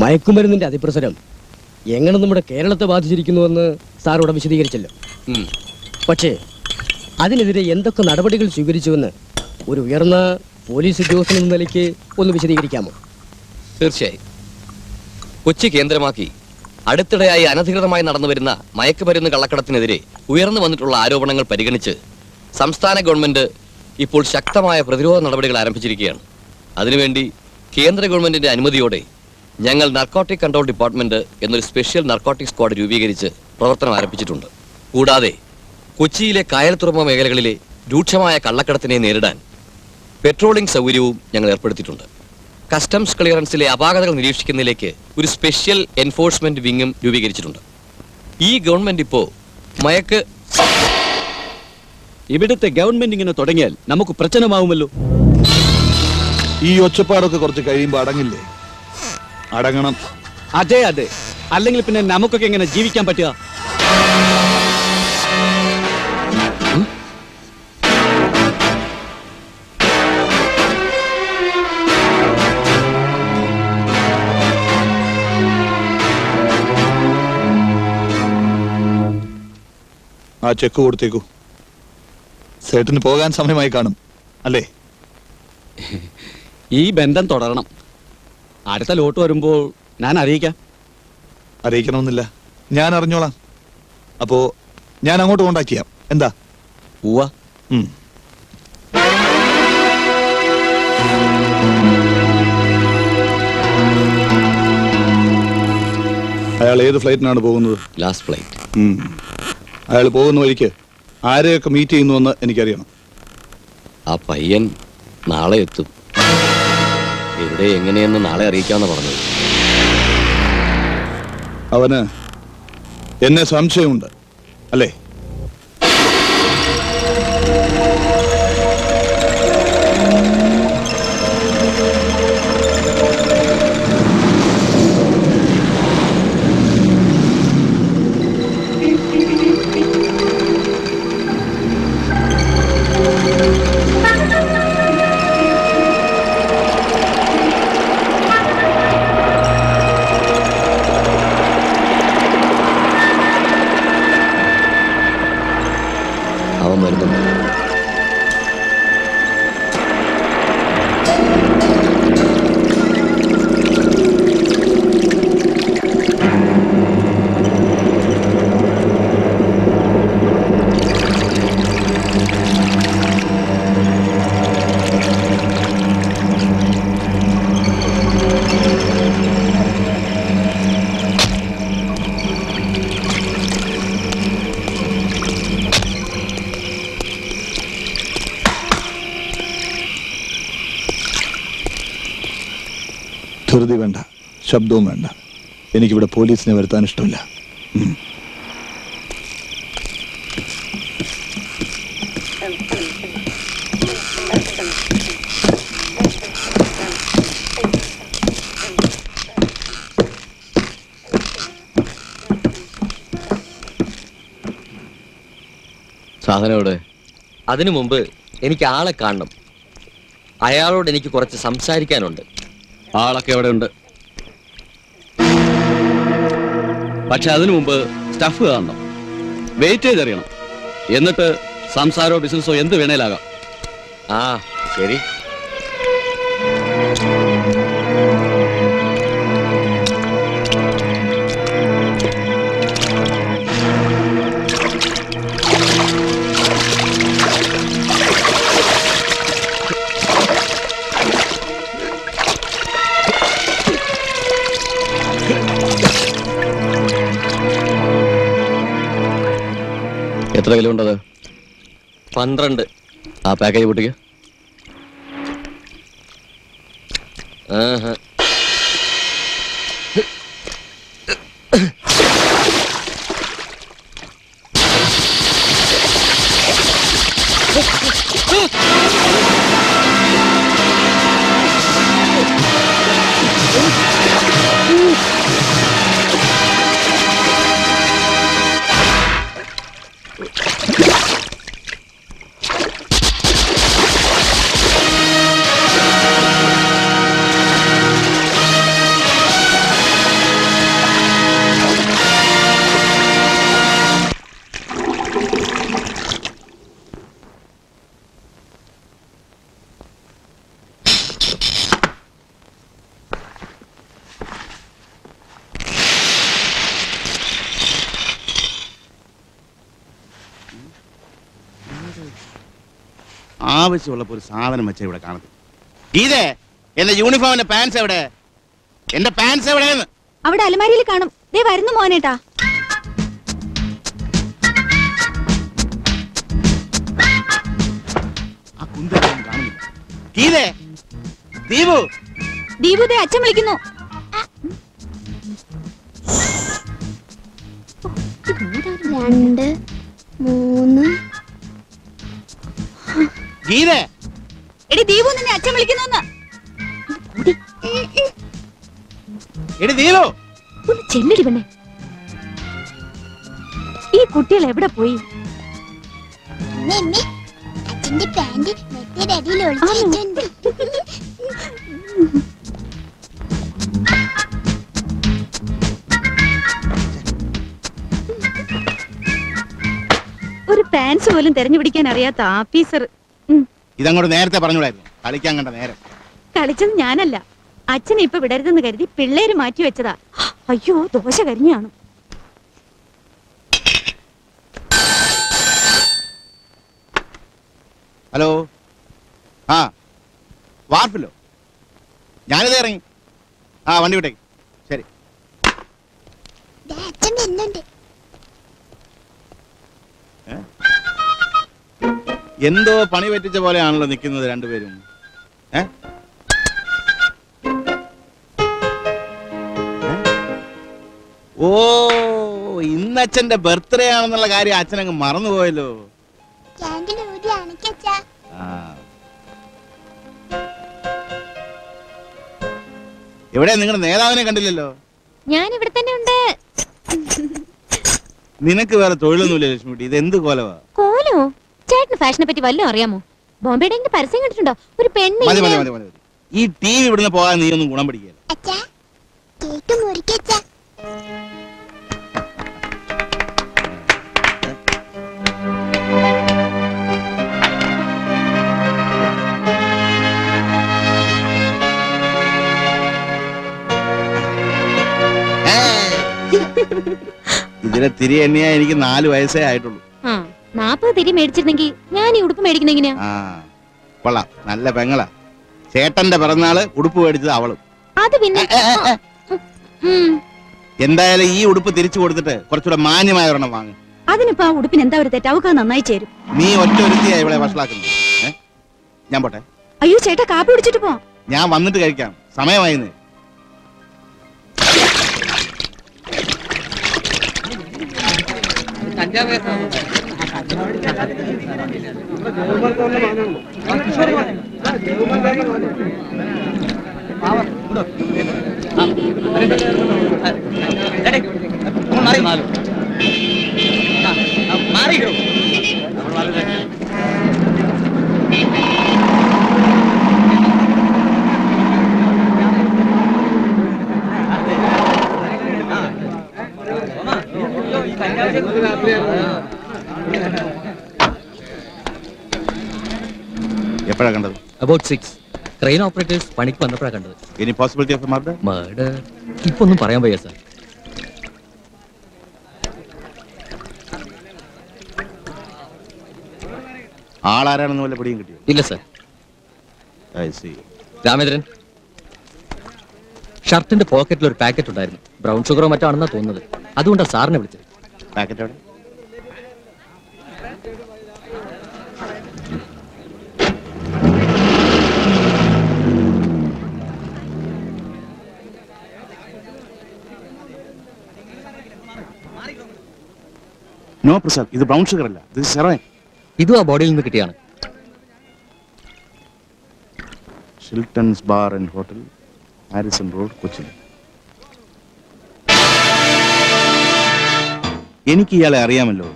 മയക്കുമരുന്നിന്റെ അതിപ്രസരം എങ്ങനെ നമ്മുടെ കേരളത്തെ ബാധിച്ചിരിക്കുന്നുവെന്ന് സാർ ഇവിടെ വിശദീകരിച്ചല്ലോ. പക്ഷേ അതിനെതിരെ എന്തൊക്കെ നടപടികൾ സ്വീകരിച്ചുവെന്ന് ഒരു ഉയർന്ന പോലീസ് ഉദ്യോഗസ്ഥൻ എന്ന നിലയ്ക്ക് ഒന്ന് വിശദീകരിക്കാമോ? തീർച്ചയായും. കൊച്ചി കേന്ദ്രമാക്കി അടുത്തിടെയായി അനധികൃതമായി നടന്നുവരുന്ന മയക്കുമരുന്ന് കള്ളക്കടത്തിനെതിരെ ഉയർന്നു വന്നിട്ടുള്ള ആരോപണങ്ങൾ പരിഗണിച്ച് സംസ്ഥാന ഗവൺമെന്റ് ഇപ്പോൾ ശക്തമായ പ്രതിരോധ നടപടികൾ ആരംഭിച്ചിരിക്കുകയാണ്. അതിനുവേണ്ടി കേന്ദ്ര ഗവൺമെന്റിന്റെ അനുമതിയോടെ ഞങ്ങൾ നാർക്കോട്ടിക് കൺട്രോൾ ഡിപ്പാർട്ട്മെന്റ് എന്നൊരു സ്പെഷ്യൽ നാർക്കോട്ടിക് സ്ക്വാഡ് രൂപീകരിച്ച് പ്രവർത്തനം ആരംഭിച്ചിട്ടുണ്ട്. കൂടാതെ കൊച്ചിയിലെ കായൽ തുറമുഖ മേഖലകളിലെ രൂക്ഷമായ കള്ളക്കടത്തിനെ നേരിടാൻ പെട്രോളിംഗ് സൗകര്യവും ഞങ്ങൾ ഏർപ്പെടുത്തിയിട്ടുണ്ട്. കസ്റ്റംസ് ക്ലിയറൻസിലെ അപാകതകൾ നിരീക്ഷിക്കുന്നതിലേക്ക് ഒരു സ്പെഷ്യൽ എൻഫോഴ്സ്മെന്റ് വിങ്ങും രൂപീകരിച്ചിട്ടുണ്ട്. ഈ ഗവൺമെന്റ് ഇപ്പോ ഇവിടുത്തെ ഗവൺമെന്റ് ഇങ്ങനെ തുടങ്ങിയാൽ നമുക്ക് പ്രശ്നമാവുമല്ലോ. ഈ ഒച്ചപ്പാടൊക്കെ കുറച്ച് കഴിയുമ്പോൾ അടങ്ങില്ലേ? അടങ്ങണം. അതെ അതെ, അല്ലെങ്കിൽ പിന്നെ നമുക്കൊക്കെ എങ്ങനെ ജീവിക്കാൻ പറ്റുക? ആ ചെക്ക് കൊടുത്തേക്കൂ. സേട്ടിന് പോകാൻ സമയമായി കാണും അല്ലേ? ഈ ബന്ധം തുടരണം. അടുത്ത ലോട്ട് വരുമ്പോൾ ഞാൻ അറിയിക്കാം. അറിയിക്കണമെന്നില്ല, ഞാൻ അറിഞ്ഞോളാം. അപ്പോ ഞാൻ അങ്ങോട്ട് കോണ്ടാക്ട് ചെയ്യാം. എന്താ? ഉവ്വ. അയാൾ ഏത് ഫ്ലൈറ്റിനാണ് പോകുന്നത്? Last flight. അയാൾ പോകുന്ന വഴിക്ക് ആരെയൊക്കെ മീറ്റ് ചെയ്യുന്നുവെന്ന് എനിക്കറിയണം. ആ പയ്യൻ നാളെ എത്തും. എവിടെ എങ്ങനെയെന്ന് നാളെ അറിയിക്കാമെന്ന് പറഞ്ഞത്. അവന് എന്നെ സംശയമുണ്ട് അല്ലേ? ധൃതി വേണ്ട, ശബ്ദവും വേണ്ട. എനിക്കിവിടെ പോലീസിനെ വരുത്താൻ ഇഷ്ടമില്ല. സാധനം എവിടെ? അതിനു മുമ്പ് എനിക്ക് ആളെ കാണണം. അയാളോട് എനിക്ക് കുറച്ച് സംസാരിക്കാനുണ്ട്. ആളൊക്കെ അവിടെ ഉണ്ട്, പക്ഷെ അതിനു മുമ്പ് സ്റ്റഫ് കാണണം, വെയിറ്റ് ചെയ്തറിയണം. എന്നിട്ട് സംസാരമോ ബിസിനസ്സോ എന്ത് വേണേലാകാം. ആ ശരി. എത്ര കിലോ ഉണ്ടത്? 12. ആ പാക്കേജ് പൊട്ടിക്ക്. ആഹാ. ആവശ്യമുള്ളപ്പോ ഒരു സാധനം വെച്ച ഇവിടെ കാണുന്നത്. ഗീതേ, എന്റെ യൂണിഫോമിന്റെ പാൻസ് എവിടെ? എന്റെ പാൻസ് എവിടെയെന്ന്? അവിടെ അലമാരിയിൽ കാണും. ദേ വരുന്നു മോനേട്ടാ. ആ കുന്തം കാണുന്നില്ല. ഗീതേ, ദീപു, ദീപു ദേ അച്ഛൻ വിളിക്കുന്നു. 2 3 ഗീതേ, എടി ദീപു നിന്നെ അച്ഛൻ വിളിക്കുന്നു. എടി ദീപു, ഒന്ന് ചെല്ലടി പെണ്ണെ. ഈ കുട്ടികൾ എവിടെ പോയി? അമ്മേ അച്ഛന്റെ പാന്റ് നെറ്റിയുടെ അടിയിൽ ഒളിച്ചിട്ടുണ്ട്. ഒരു പാൻസ് പോലും തെരഞ്ഞു പിടിക്കാൻ അറിയാത്ത ആഫീസർ. ഇതങ്ങോട്ട് നേരത്തെ പറഞ്ഞൂടായിരുന്നു. കളിക്കാൻ കണ്ട നേരം. കളിച്ചത് ഞാനല്ല. അച്ഛനെ ഇപ്പൊ വിടരുതെന്ന് കരുതി പിള്ളേര് മാറ്റി വെച്ചതാ. അയ്യോ ദോശ കരിഞ്ഞാണ്. ഹലോ, ആ വാർപ്പിലോ? ഞാനിത് ഇറങ്ങി. ആ വണ്ടി വിട്ടേക്ക്. ശരി. അച്ഛൻ വരുന്നുണ്ട്. എന്തോ പണി പറ്റിച്ച പോലെയാണല്ലോ നിൽക്കുന്നത് രണ്ടുപേരും. ഓ, ഇന്ന് അച്ഛന്റെ ബർത്ത്ഡേ ആണെന്നുള്ള കാര്യം അച്ഛനങ്ങ് മറന്നുപോയല്ലോ. ക്യാൻഡിൽ ഊതി അണയ്ക്കച്ചാ. എവിടെ നിങ്ങളുടെ നേതാവിനെ കണ്ടില്ലല്ലോ? ഞാൻ ഇവിടെ തന്നെ ഉണ്ട്. നിനക്ക് വേറെ തൊഴിലൊന്നുമില്ല ലക്ഷ്മിക്കുട്ടി. ഇത് എന്ത് കോലവാ? കോലോ? ചേട്ടന് ഫാഷനെ പറ്റി വല്ലതും അറിയാമോ? ബോംബെ ഡേന്റെ പരസ്യം കണ്ടിട്ടുണ്ടോ? ഒരു പെണ്ണ് മതി മതി മതി മതി. ഈ ടി വി ഇവിടുന്ന് പോകാൻ നീ ഒന്നും ഗുണം പിടിക്കുക. അച്ഛാ കേക്ക് മുറിക്കച്ചാ. ഇതിലെ തിരി എണ്ണിയാ എനിക്ക് 4 വയസ്സേ ആയിട്ടുള്ളൂ. 40 തിരി മേടിച്ചിരുന്നെങ്കിൽ ഞാൻ ഈ ഉടുപ്പ് മേടിക്കുന്ന എങ്ങനെയാ? കൊള്ളാം, നല്ല പെങ്ങളാ. ചേട്ടന്റെ പിറന്നാള് ഉടുപ്പ് മേടിച്ചത് അവളും. അത് പിന്നെ എന്തായാലും ഈ ഉടുപ്പ് തിരിച്ചു കൊടുത്തിട്ട് കുറച്ചുകൂടെ മാന്യമായ ഒരെണ്ണം വാങ്ങും. അതിനിപ്പോ ആ ഉടുപ്പിന് എന്താ ഒരു തെറ്റാവുക? നന്നായി ചേരും. നീ ഒറ്റ ഒരുത്തിയാ ഇവിടെ വഷളാക്കുന്നത്. ഞാൻ പോട്ടെ. അയ്യോ ചേട്ടാ, കാപ്പി കുടിച്ചിട്ട് പോ. ഞാൻ വന്നിട്ട് കഴിക്കാം, സമയമായിന്ന്. എപ്പോഴാ കണ്ടത്? അബൌട്ട് 6 ക്രെയിൻ ഓപ്പറേറ്റേഴ്സ് പണിക്ക് വന്നപ്പോഴാണ് കണ്ടത്. Any possibility of murder? Murder ഇപ്പൊ ഒന്നും പറയാൻ വയ്യ സാർ. ആളാരാണെന്ന് വല്ല പിടിയും കിട്ടിയോ? ഇല്ല സാർ. I see. രാമേന്ദ്രൻ, ഷർട്ടിന്റെ പോക്കറ്റിൽ ഒരു പാക്കറ്റ് ഉണ്ടായിരുന്നു. ബ്രൗൺ ഷുഗറോ മറ്റോ ആണെന്നാ തോന്നുന്നത്. അതുകൊണ്ടാണ് സാറിനെ വിളിച്ചത്. പാക്കറ്റ് എവിടെ? നോ പ്രസാദ്, ഇത് ബ്രൗൺ ഷുഗർ അല്ല, ഇത് സെറോയിൻ. ഇതും ആ ബോഡിയിൽ നിന്ന് കിട്ടിയാണ്. Shiltons bar and hotel, Harrison road, Kochi. എനിക്ക് ഇയാളെ അറിയാമല്ലോ.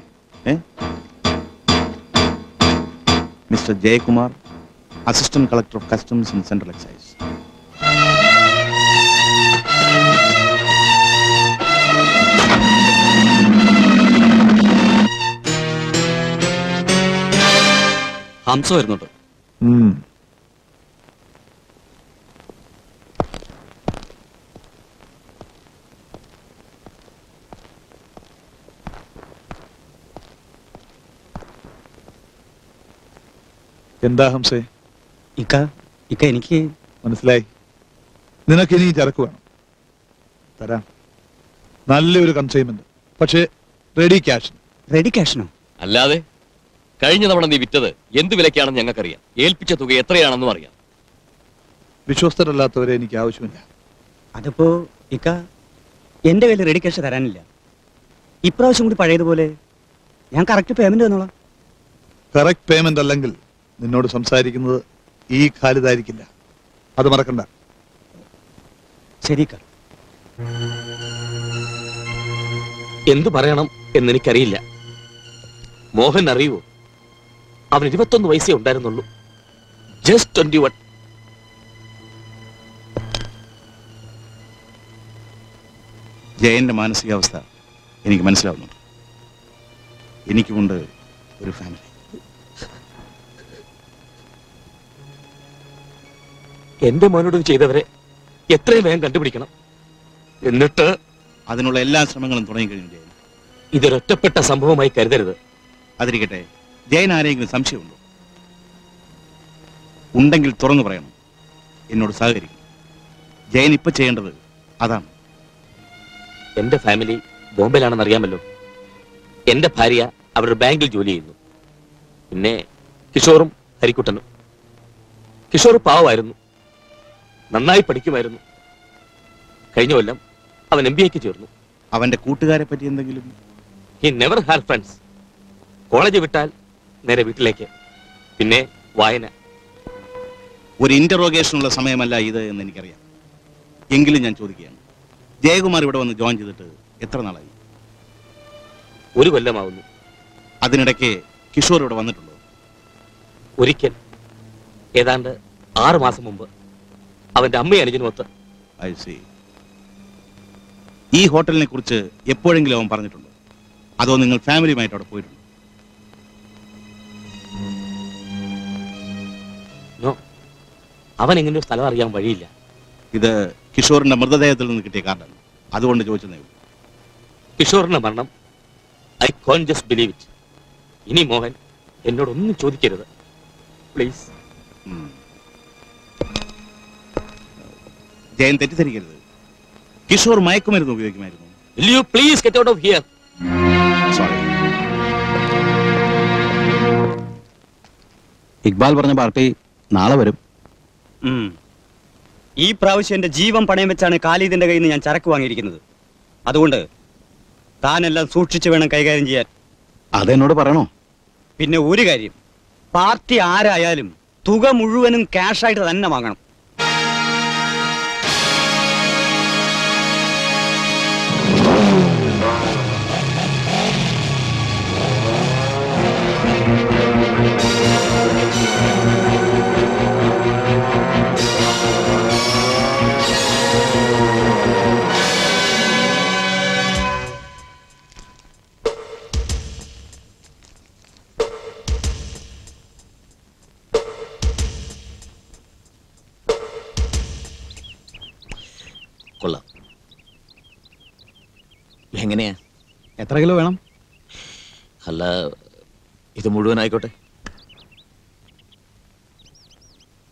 Mister Jayakumar, assistant collector of customs in central excise. Hamza വരുന്നുണ്ട്. എന്താ ഹംസേ? ഇക്ക എനിക്ക് മനസ്സിലായി. നിനക്ക് ഇനി ചരക്ക് വേണം, തരാം. നല്ലൊരു കൺസൈൻമെന്റ്, പക്ഷേ റെഡി ക്യാഷ്. റെഡി ക്യാഷിനോ? അല്ലാതെ കഴിഞ്ഞ തവണ നീ വിറ്റത് എന്ത് വിലക്കാണെന്ന് ഞങ്ങൾക്കറിയാം. ഏൽപ്പിച്ച തുക എത്രയാണെന്നും അറിയാം. വിശ്വസ്തരല്ലാത്തവരെ എനിക്ക് ആവശ്യമില്ല. അതിപ്പോ ഇക്ക എന്റെ കയ്യിൽ റെഡി ക്യാഷ് തരാനില്ല. ഇപ്രാവശ്യം കൂടി പഴയതുപോലെ ഞാൻ കറക്റ്റ് പേയ്മെന്റ് തന്നോളാം. കറക്റ്റ് പേയ്മെന്റ് അല്ലെങ്കിൽ നിന്നോട് സംസാരിക്കുന്നത് ഈ ഖാലിദായിരിക്കില്ല, അത് മറക്കണ്ട. ശരി. എന്തു പറയണം എന്നെനിക്കറിയില്ല. മോഹൻ അറിയുവോ? അവൻ 21 വയസ്സേ ഉണ്ടായിരുന്നുള്ളൂ. ജസ്റ്റ് 21. ജയന്റെ മാനസികാവസ്ഥ എനിക്ക് മനസ്സിലാവുന്നുണ്ട്. എനിക്കുമുണ്ട് ഒരു ഫാമിലി. എന്റെ മോനോടും ചെയ്തവരെ എത്രയും വേഗം കണ്ടുപിടിക്കണം. എന്നിട്ട് അതിനുള്ള എല്ലാ ശ്രമങ്ങളും തുടങ്ങിക്കഴിഞ്ഞു ജയൻ. ഇതൊരൊറ്റപ്പെട്ട സംഭവമായി കരുതരുത്. അതിരിക്കട്ടെ, ജയൻ ആരെങ്കിലും സംശയമുണ്ടോ? ഉണ്ടെങ്കിൽ തുറന്നു പറയണം, എന്നോട് സഹകരിക്കും. ജയൻ ഇപ്പൊ ചെയ്യേണ്ടത് അതാണ്. എന്റെ ഫാമിലി ബോംബെയിലാണെന്ന് അറിയാമല്ലോ. എന്റെ ഭാര്യ അവരുടെ ബാങ്കിൽ ജോലി ചെയ്യുന്നു. പിന്നെ കിഷോറും ഹരിക്കുട്ടനും. കിഷോർ പാവമായിരുന്നു, നന്നായി പഠിക്കുമായിരുന്നു. കഴിഞ്ഞ കൊല്ലം അവൻ MBA ചേർന്നു. അവന്റെ കൂട്ടുകാരെ പറ്റി എന്തെങ്കിലും? He never had friends. College വിട്ടാൽ നേരെ വീട്ടിലേക്ക്, പിന്നെ വായന. ഒരു ഇന്ററോഗേഷനുള്ള സമയമല്ല ഇത് എന്ന് എനിക്കറിയാം. എങ്കിലും ഞാൻ ചോദിക്കുകയാണ്, ജയകുമാർ ഇവിടെ വന്ന് ജോയിൻ ചെയ്തിട്ട് എത്ര നാളായി? 1 കൊല്ലമാവുന്നു. അതിനിടയ്ക്ക് കിഷോർ ഇവിടെ വന്നിട്ടുണ്ടോ? ഒരിക്കൽ, ഏതാണ്ട് 6 മാസം മുമ്പ്, അവന്റെ അമ്മയും അനുജനുമൊത്ത്. I C. ഈ ഹോട്ടലിനെ കുറിച്ച് എപ്പോഴെങ്കിലും അവൻ പറഞ്ഞിട്ടുണ്ടോ? അതോ നിങ്ങൾ ഫാമിലിയുമായിട്ട് അവിടെ പോയിട്ടുണ്ടോ? നോ, അവൻ എങ്ങനെയോ സ്ഥലം അറിയാൻ വഴിയില്ല. ഇത് കിഷോറിന്റെ മൃതദേഹത്തിൽ നിന്ന് കിട്ടിയ കാർഡാണ്, അതുകൊണ്ട് ചോദിച്ചതേ ഉള്ളൂ. കിഷോറിന്റെ മരണം I can't just believe it. ഇനി മോഹൻ എന്നോടൊന്നും ചോദിക്കരുത് പ്ലീസ്. ജയൻ തെറ്റിദ്ധരിക്കരുത്, കിഷോർ മയക്കുമരുന്ന് ഉപയോഗിക്കുമായിരുന്നു. Will you please get out of here? Sorry. Iqbal പറഞ്ഞ പാർട്ടി നാളെ വരും. ഈ പ്രാവശ്യം എന്റെ ജീവൻ പണയം വെച്ചാണ് ഖാലിദിന്റെ കയ്യിൽ നിന്ന് ഞാൻ ചരക്ക് വാങ്ങിയിരിക്കുന്നത്. അതുകൊണ്ട് താനെല്ലാം സൂക്ഷിച്ചു വേണം കൈകാര്യം ചെയ്യാൻ. അതെന്നോട് പറയണോ? പിന്നെ ഒരു കാര്യം, പാർട്ടി ആരായാലും തുക മുഴുവനും ക്യാഷായിട്ട് തന്നെ വാങ്ങണം. കൊള്ളാം. എങ്ങനെയാ? എത്ര കിലോ വേണം? അല്ല, ഇത് മുഴുവൻ ആയിക്കോട്ടെ.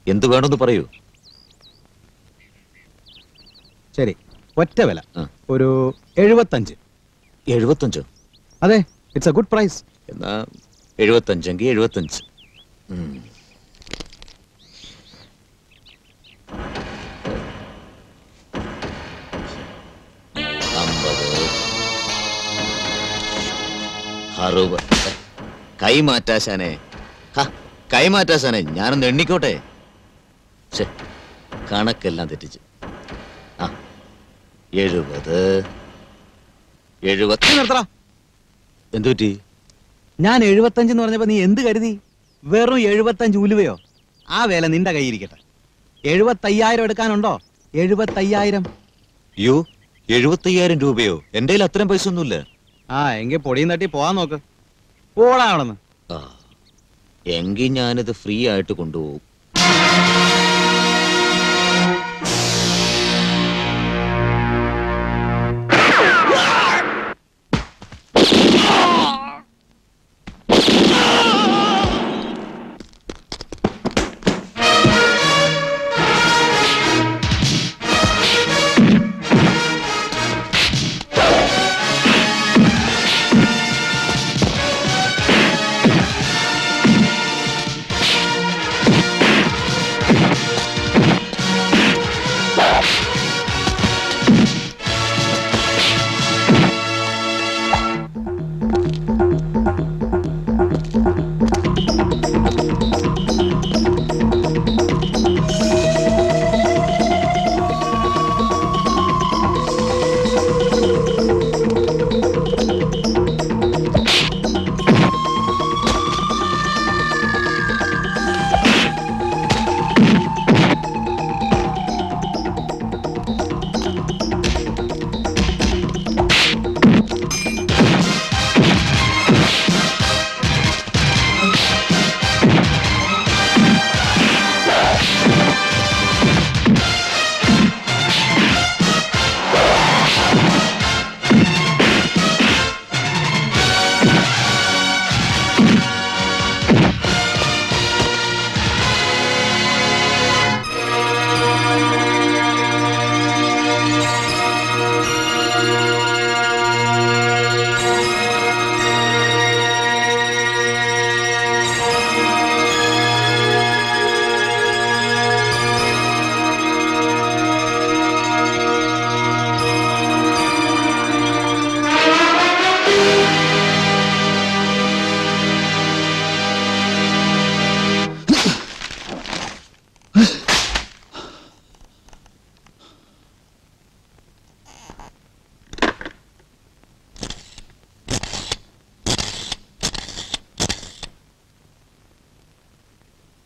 എന്ത് വേണമെന്ന് പറയൂ. ശരി, ഒറ്റ വില, ആ. ഒരു 75. 75? അതെ, ഇറ്റ്സ് എ ഗുഡ് പ്രൈസ്. എന്നാ 75 എങ്കിൽ 75. ഉം. കൈമാറ്റാശാനെ, കൈമാറ്റാശാനെ, ഞാനൊന്ന് എണ്ണിക്കോട്ടെ. കണക്കെല്ലാം തെറ്റിച്ച്. 70. നിർത്തടാ. എന്തുപറ്റി? ഞാൻ 75 എന്ന് പറഞ്ഞപ്പോ നീ എന്ത് കരുതി? വെറും 75 ഉലുവയോ? ആ വേല നിന്റെ കയ്യിരിക്കട്ടെ. 75,000 എടുക്കാനുണ്ടോ? 75,000. യോ, 75,000 രൂപയോ? എന്റെ കയ്യിൽ അത്രയും പൈസ ഒന്നുമില്ല. ആ, എങ്കിൽ പൊടിയും തട്ടി പോവാൻ നോക്ക്. പോടാണെന്ന്. എങ്കിൽ ഞാനിത് ഫ്രീ ആയിട്ട് കൊണ്ടുപോകും.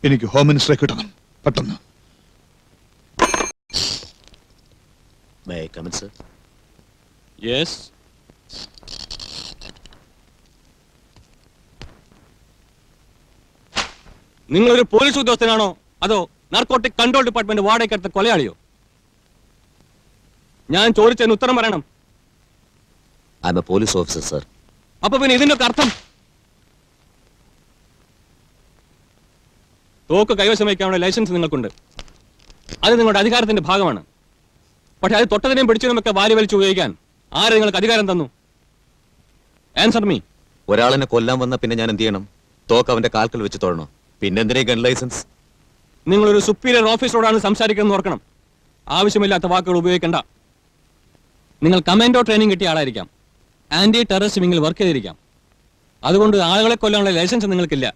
എനിക്ക് ഹോം മിനിസ്റ്ററെ കിട്ടണം പെട്ടെന്ന്. May I come in, sir? Yes. നിങ്ങളൊരു പോലീസ് ഉദ്യോഗസ്ഥനാണോ അതോ നാർക്കോട്ടിക് കൺട്രോൾ ഡിപ്പാർട്ട്മെന്റ് വാടകയ്ക്കെടുത്ത കൊലയാളിയോ? ഞാൻ ചോദിച്ചതിന് ഉത്തരം പറയണം. I'm a police officer, sir. അപ്പൊ പിന്നെ ഇതിന്റെ ഒക്കെ അർത്ഥം? തോക്ക് കൈവശം വയ്ക്കാനുള്ള ലൈസൻസ് നിങ്ങൾക്കുണ്ട്. അത് നിങ്ങളുടെ അധികാരത്തിന്റെ ഭാഗമാണ്. പക്ഷെ അത് തൊട്ടതിനെയും പിടിച്ചതിനുമൊക്കെ വാരി വലിച്ചു ഉപയോഗിക്കാൻ ആര് നിങ്ങൾക്ക് അധികാരം തന്നു? Answer me. ഒരാളിനെ കൊല്ലാൻ വന്ന പിന്നെ ഞാൻ എന്ത് ചെയ്യണം? തോക്ക് അവന്റെ കാൽക്കൽ വെച്ച് തൊഴണോ? പിന്നെന്തിനാ ഗൺ ലൈസൻസ്? നിങ്ങളൊരു സുപ്പീരിയർ ഓഫീസറോടാണ് സംസാരിക്കുന്നത് ഓർക്കണം. ആവശ്യമില്ലാത്ത വാക്കുകൾ ഉപയോഗിക്കണ്ട. നിങ്ങൾ കമാൻഡോ ട്രെയിനിങ് കിട്ടിയ ആളായിരിക്കാം. ആന്റി ടെററിസ്റ്റ് വിങ്ങിൽ വർക്ക് ചെയ്തിരിക്കാം. അതുകൊണ്ട് ആളുകളെ കൊല്ലാനുള്ള ലൈസൻസ് നിങ്ങൾക്കില്ല.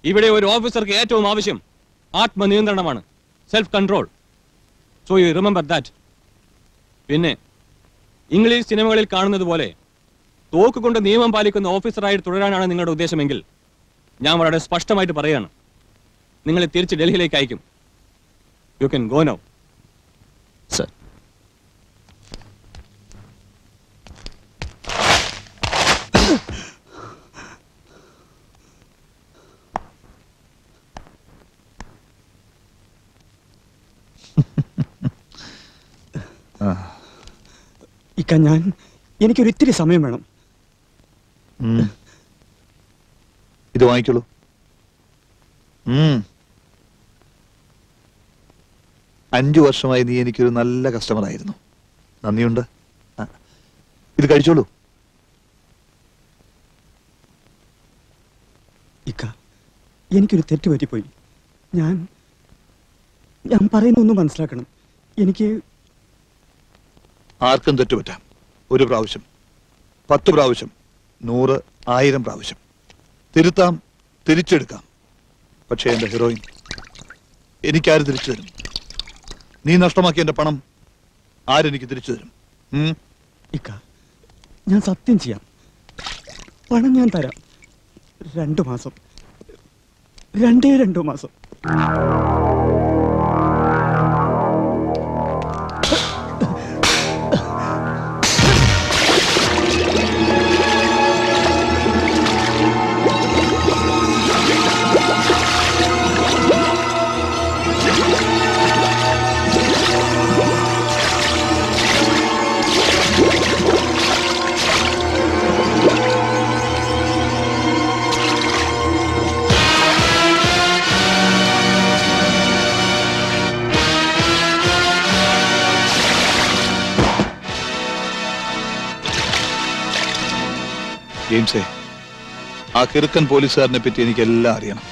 ഇവിടെ ഒരു ഓഫീസർക്ക് ഏറ്റവും ആവശ്യം ആത്മനിയന്ത്രണമാണ്, self control. So you remember that. പിന്നെ ഇംഗ്ലീഷ് സിനിമകളിൽ കാണുന്നത് പോലെ തോക്ക് കൊണ്ട് നിയമം പാലിക്കുന്ന ഓഫീസറായി തുടരാനാണ് നിങ്ങളുടെ ഉദ്ദേശമെങ്കിൽ ഞാൻ വളരെ സ്പഷ്ടമായിട്ട് പറയാണ്, നിങ്ങളെ തിരിച്ച് ഡൽഹിയിലേക്ക് അയക്കും. You can go now. Sir. ഇക്ക, എനിക്കൊരു ഇത്തിരി സമയം വേണം. ഇത് വാങ്ങിക്കോളൂ. 5 വർഷമായി നീ എനിക്കൊരു നല്ല കസ്റ്റമർ ആയിരുന്നു. നന്ദിയുണ്ട്. ഇത് കഴിച്ചോളൂ. ഇക്ക, എനിക്കൊരു തെറ്റ് പറ്റിപ്പോയി. ഞാൻ പറയുന്നൊന്നും മനസ്സിലാക്കണം. എനിക്ക് ആർക്കും തെറ്റുപറ്റാം. 1 പ്രാവശ്യം, 10 പ്രാവശ്യം, 100, 1000 പ്രാവശ്യം തിരുത്താം, തിരിച്ചെടുക്കാം. പക്ഷേ എന്റെ ഹീറോയിൻ എനിക്കാര് തിരിച്ചു തരും? നീ നഷ്ടമാക്കിയ എന്റെ പണം ആരെനിക്ക് തിരിച്ചു തരും? ഇക്ക, ഞാൻ സത്യം ചെയ്യാം. പണം ഞാൻ തരാം. 2 മാസം, 2 മാസം. ജെയിംസേ, ആ കിറുക്കൻ പോലീസുകാരനെ പറ്റി എനിക്കെല്ലാം അറിയണം.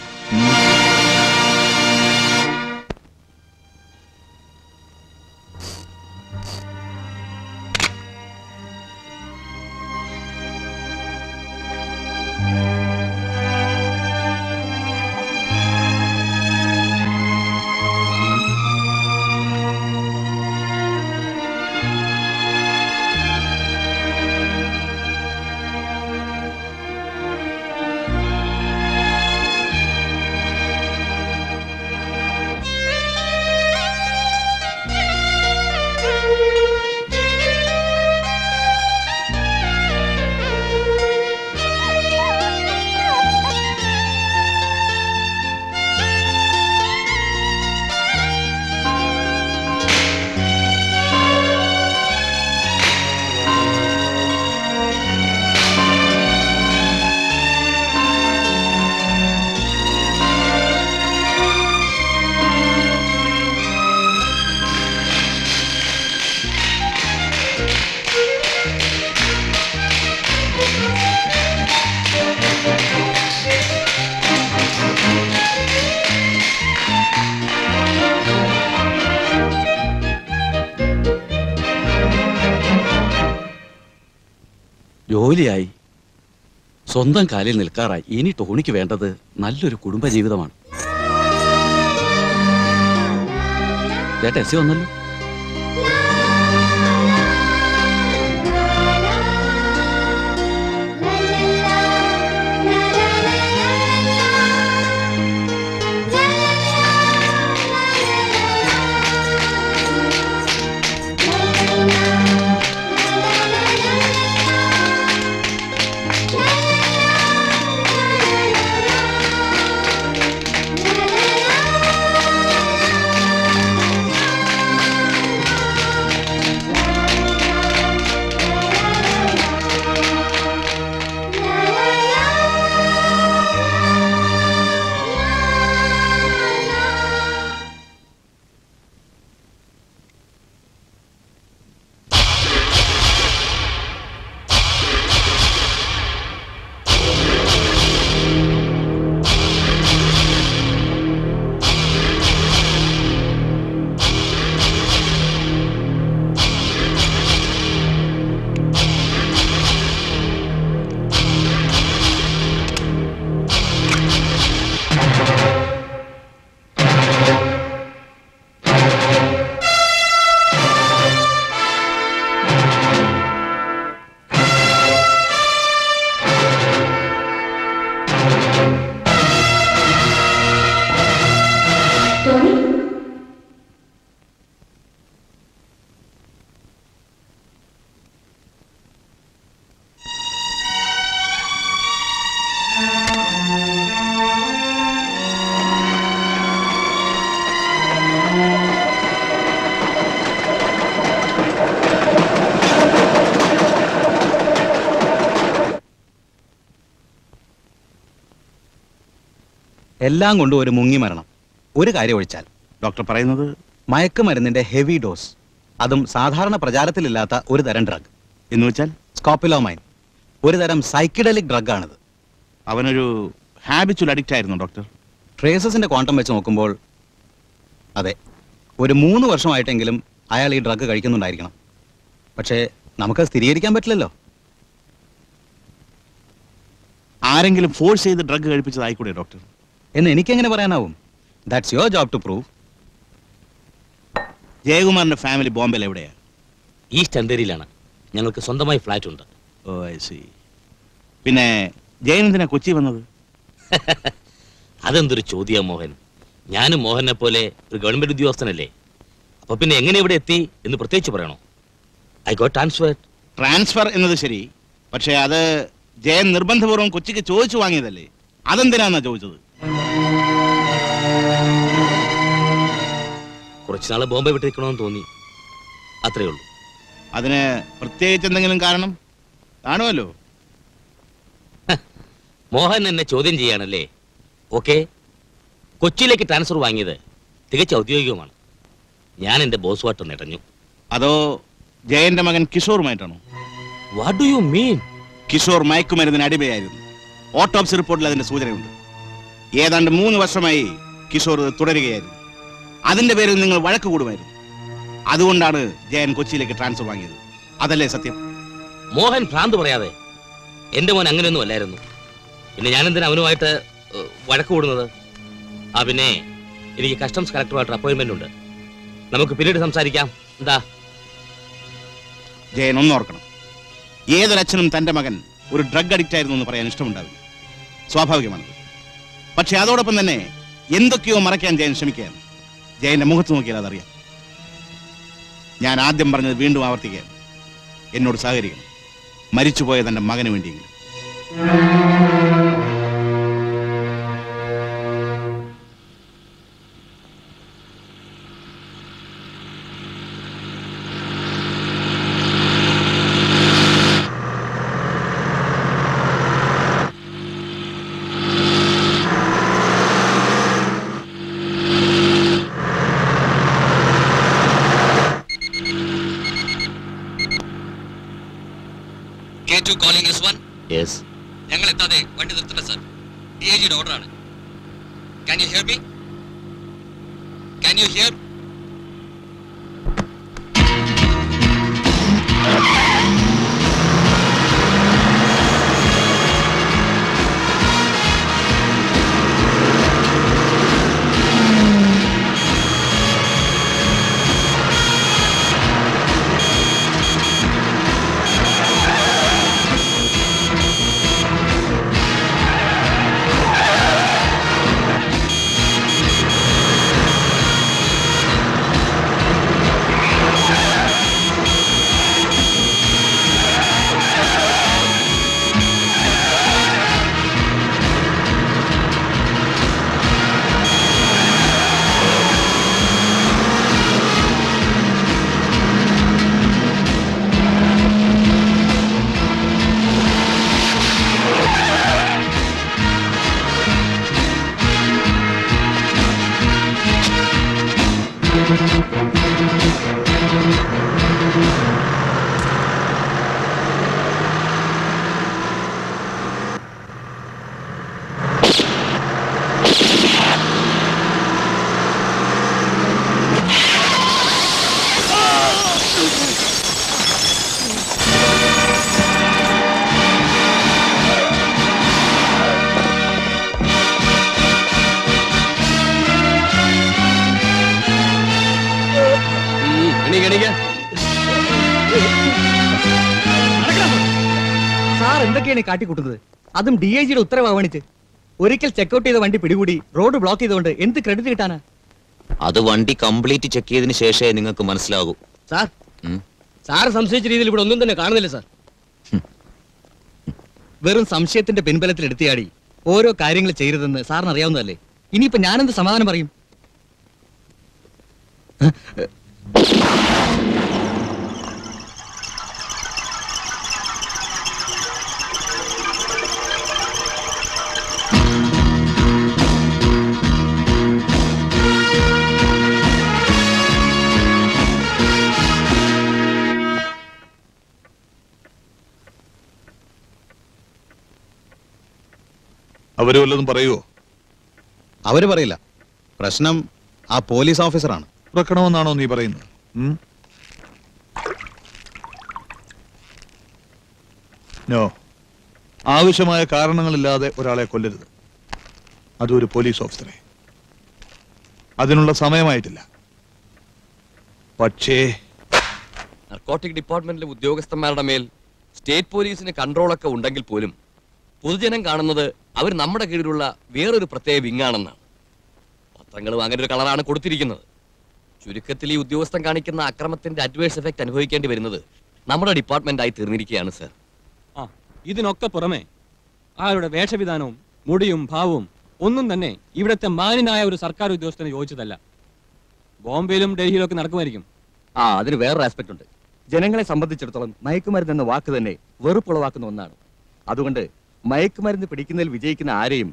ജോലിയായി, സ്വന്തം കാലിൽ നിൽക്കാറായി. ഇനി ടോണിക്ക് വേണ്ടത് നല്ലൊരു കുടുംബജീവിതമാണ്. ടെസ്സി വന്നല്ലോ. എല്ലാം കൊണ്ടും ഒരു മുങ്ങി മരണം. ഒരു കാര്യം ഒഴിച്ചാൽ ഡോക്ടർ പറയുന്നത് മയക്കുമരുന്നിന്റെ ഹെവി ഡോസ്, അതും സാധാരണ പ്രചാരത്തിലില്ലാത്ത ഒരു തരം ഡ്രഗ്. എന്ന് വെച്ചാൽ സ്കോപ്പിലോമൈൻ, ഒരു തരം സൈക്കിഡലിക് ഡ്രഗാണിത്. അവനൊരു ഹാബിച്വൽ അഡിക്റ്റ് ആയിരുന്നു ഡോക്ടർ. ട്രേസസിന്റെ ക്വാണ്ടം വെച്ച് നോക്കുമ്പോൾ അതെ, ഒരു 3 വർഷമായിട്ടെങ്കിലും അയാൾ ഈ ഡ്രഗ് കഴിക്കുന്നുണ്ടായിരിക്കണം. പക്ഷേ നമുക്കത് സ്ഥിരീകരിക്കാൻ പറ്റില്ലല്ലോ. ആരെങ്കിലും ഫോഴ്സ് ചെയ്ത് ഡ്രഗ് കഴിപ്പിച്ചതായിക്കൂടെ ഡോക്ടർ? എന്ന് എനിക്കെങ്ങനെ പറയാനാവും? That's your job to prove. ജയകുമാറിന്റെ ഫാമിലി ബോംബെയിൽ എവിടെയാ? ഈസ്റ്റ് അന്തേരിയിലാണ്. ഞങ്ങൾക്ക് സ്വന്തമായി ഫ്ലാറ്റ് ഉണ്ട്. Oh I see. പിന്നെ ജയൻ എന്തിനാ കൊച്ചി വന്നത്? അതെന്തൊരു ചോദ്യാ മോഹൻ. ഞാനും മോഹനെ പോലെ ഒരു ഗവൺമെന്റ് ഉദ്യോഗസ്ഥനല്ലേ. അപ്പൊ പിന്നെ എങ്ങനെ ഇവിടെ എത്തി എന്ന് പ്രത്യേകിച്ച് പറയണോ? I got transfer. ട്രാൻസ്ഫർ എന്നത് ശരി, പക്ഷേ അത് ജയൻ നിർബന്ധപൂർവ്വം കൊച്ചിക്ക് ചോദിച്ചു വാങ്ങിയതല്ലേ? അതെന്തിനാന്നാ ചോദിച്ചത്? കുറച്ചുനാള് ബോംബെ വിട്ടിരിക്കണമെന്ന് തോന്നി, അത്രേ ഉള്ളൂ. അതിന് പ്രത്യേകിച്ച് എന്തെങ്കിലും കാരണം കാണുമല്ലോ. മോഹൻ എന്നെ ചോദ്യം ചെയ്യാണല്ലേ? ഓക്കെ, കൊച്ചിയിലേക്ക് ട്രാൻസ്ഫർ വാങ്ങിയത് തികച്ച ഔദ്യോഗികമാണ്. ഞാൻ എന്റെ ബോസുമായിട്ട് നിടഞ്ഞു. അതോ ജയന്റെ മകൻ കിഷോറുമായിട്ടാണോ? What do you mean? Kishore മയക്കുമരുന്നിന് അടിമയായിരുന്നു. ഓട്ടോപ്സി റിപ്പോർട്ടിൽ അതിന്റെ സൂചനയുണ്ട്. ഏതാണ്ട് 3 വർഷമായി കിഷോർ തുടരുകയായിരുന്നു. അതിന്റെ പേരിൽ നിങ്ങൾ വഴക്ക് കൂടുമായിരുന്നു. അതുകൊണ്ടാണ് ജയൻ കൊച്ചിയിലേക്ക് ട്രാൻസ്ഫർ വാങ്ങിയത്. അതല്ലേ സത്യം? മോഹൻ ഭ്രാന്ത് പറയാതെ. എന്റെ മോൻ അങ്ങനെയൊന്നും അല്ലായിരുന്നു. പിന്നെ ഞാൻ എന്തിനാ അവനുമായിട്ട് വഴക്ക് കൂടുന്നത്? ആ പിന്നെ എനിക്ക് കസ്റ്റംസ് കളക്ടറുമായിട്ട് അപ്പോയിന്റ്മെന്റ് ഉണ്ട്. നമുക്ക് പിന്നീട് സംസാരിക്കാം. എന്താ? ജയൻ ഒന്നോർക്കണം, ഏതൊരച്ഛനും തന്റെ മകൻ ഒരു ഡ്രഗ് അഡിക്റ്റ് ആയിരുന്നു എന്ന് പറയാൻ ഇഷ്ടമുണ്ടാവില്ല. സ്വാഭാവികമാണത്. പക്ഷെ അതോടൊപ്പം തന്നെ എന്തൊക്കെയോ മറയ്ക്കാൻ ജയൻ ശ്രമിക്കുകയാണ്. ജയന്റെ മുഖത്ത് നോക്കിയാൽ അതറിയാം. ഞാൻ ആദ്യം പറഞ്ഞത് വീണ്ടും ആവർത്തിക്കുകയാണ്. എന്നോട് സഹകരിക്കണം. മരിച്ചുപോയ തന്റെ മകന് വേണ്ടിയെങ്കിലും. യെസ്. ഞങ്ങൾ എത്താതെ വണ്ടി നിർത്തണ്ട സർ. ഡിഐജിയുടെ ഓർഡറാണ്. Can you hear me? Can you hear? Sir എന്തൊക്കെയാണ് കാട്ടിക്കൂട്ടുന്നത്? അതും DIGയുടെ ഉത്തരവ് അവഗണിച്ച്. ഒരിക്കൽ ചെക്കൗട്ട് ചെയ്ത വണ്ടി പിടികൂടി റോഡ് ബ്ലോക്ക് ചെയ്തുകൊണ്ട് എന്ത് ക്രെഡിറ്റ് കിട്ടാനാ? അത് വണ്ടി കംപ്ലീറ്റ് ചെക്ക് ചെയ്തതിന് ശേഷമേ നിങ്ങൾക്ക് മനസ്സിലാകൂ. സാർ, സാർ സംശയിച്ച രീതിയിൽ ഇവിടെ ഒന്നും തന്നെ കാണുന്നില്ല സാർ. വെറും സംശയത്തിന്റെ പിൻബലത്തിൽ എടുത്തിയാടി ഓരോ കാര്യങ്ങൾ ചെയ്യരുതെന്ന് സാറിന് അറിയാവുന്നതല്ലേ? ഇനിയിപ്പോ ഞാനെന്ത് സമാധാനം പറയും? അവര് വല്ലതും പറയുവോ? അവര് പറയില്ല. പ്രശ്നം ആ പോലീസ് ഓഫീസറാണ്. തുറക്കണമെന്നാണോ നീ പറയുന്നത്? നോ, ആവശ്യമായ കാരണങ്ങളില്ലാതെ ഒരാളെ കൊല്ലരുത്, അതൊരു പോലീസ് ഓഫീസറെ. അതിനുള്ള സമയമായിട്ടില്ല. പക്ഷേ നർക്കോട്ടിക് ഡിപ്പാർട്ട്മെന്റിലെ ഉദ്യോഗസ്ഥന്മാരുടെ മേൽ സ്റ്റേറ്റ് പോലീസിന് കൺട്രോളൊക്കെ ഉണ്ടെങ്കിൽ പോലും പൊതുജനം കാണുന്നത് അവർ നമ്മുടെ കീഴിലുള്ള വേറൊരു പ്രത്യേക വിങ്ങാണെന്നാണ്. പത്രങ്ങളും അങ്ങനെ ഒരു കളറാണ് കൊടുത്തിരിക്കുന്നത്. ചുരുക്കത്തിൽ ഈ ഉദ്യോഗസ്ഥൻ കാണിക്കുന്ന അക്രമത്തിന്റെ അഡ്വേഴ്സ് എഫക്ട് അനുഭവിക്കേണ്ടി വരുന്നത് നമ്മുടെ ഡിപ്പാർട്ട്മെന്റായി തീർന്നിരിക്കുകയാണ് സർ. ആ ഇതിനൊക്കെ പുറമെ ആരുടെ വേഷവിധാനവും മുടിയും ഭാവവും ഒന്നും തന്നെ ഇവിടുത്തെ മാന്യനായ ഒരു സർക്കാർ ഉദ്യോഗസ്ഥന് യോജിച്ചതല്ല. ബോംബെയിലും ഡൽഹിയിലും ഒക്കെ നടക്കുമായിരിക്കും. അതിന് വേറൊരു ആസ്പെക്ട് ഉണ്ട്. ജനങ്ങളെ സംബന്ധിച്ചിടത്തോളം മയക്കുമരുന്ന് എന്ന വാക്ക് തന്നെ വെറുപ്പുളവാക്കുന്ന ഒന്നാണ്. അതുകൊണ്ട് മയക്കുമരുന്ന് പിടിക്കുന്നതിൽ വിജയിക്കുന്ന ആരെയും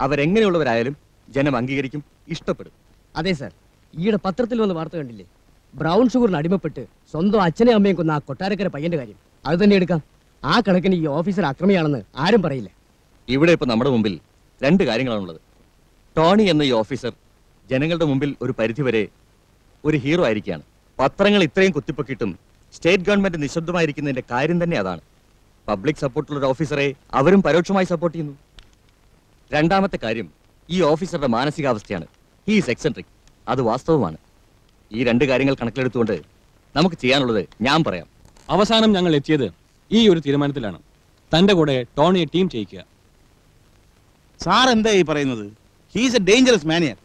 അവരെങ്ങനെയുള്ളവരായാലും ജനം അംഗീകരിക്കും, ഇഷ്ടപ്പെടും. അതെ സാർ, ഈയിടെ പത്രത്തിൽ വന്ന വാർത്ത കണ്ടില്ലേ? ബ്രൗൺ ഷുഗറിന് അടിമപ്പെട്ട് സ്വന്തം അച്ഛനെ അമ്മയും കൊന്ന ആ കൊട്ടാരക്കര പയ്യന്റെ കാര്യം. അത് തന്നെ എടുക്കാം. ആ കണക്കിന് ഈ ഓഫീസർ അക്രമിയാണെന്ന് ആരും പറയില്ല. ഇവിടെ ഇപ്പൊ നമ്മുടെ മുമ്പിൽ രണ്ട് കാര്യങ്ങളാണുള്ളത്. ടോണി എന്ന ഈ ഓഫീസർ ജനങ്ങളുടെ മുമ്പിൽ ഒരു പരിധിവരെ ഒരു ഹീറോ ആയിരിക്കുകയാണ്. പത്രങ്ങൾ ഇത്രയും കുത്തിപ്പൊക്കിയിട്ടും സ്റ്റേറ്റ് ഗവൺമെന്റ് നിശബ്ദമായിരിക്കുന്നതിന്റെ കാര്യം തന്നെ അതാണ്. പബ്ലിക് സപ്പോർട്ടുള്ള ഒരു ഓഫീസറെ അവരും പരോക്ഷമായി സപ്പോർട്ട് ചെയ്യുന്നു. രണ്ടാമത്തെ കാര്യം ഈ ഓഫീസറുടെ മാനസികാവസ്ഥയാണ്. He is eccentric. അത് വാസ്തവമാണ്. ഈ രണ്ട് കാര്യങ്ങൾ കണക്കിലെടുത്തുകൊണ്ട് നമുക്ക് ചെയ്യാനുള്ളത് ഞാൻ പറയാം. അവസാനം ഞങ്ങൾ എത്തിയത് ഈ ഒരു തീരുമാനത്തിലാണ്. തന്റെ കൂടെ ടോണിയെ ടീം ചെയ്യിക്കുക. സാർ എന്താ ഈ പറയുന്നത്? He's a dangerous maniac.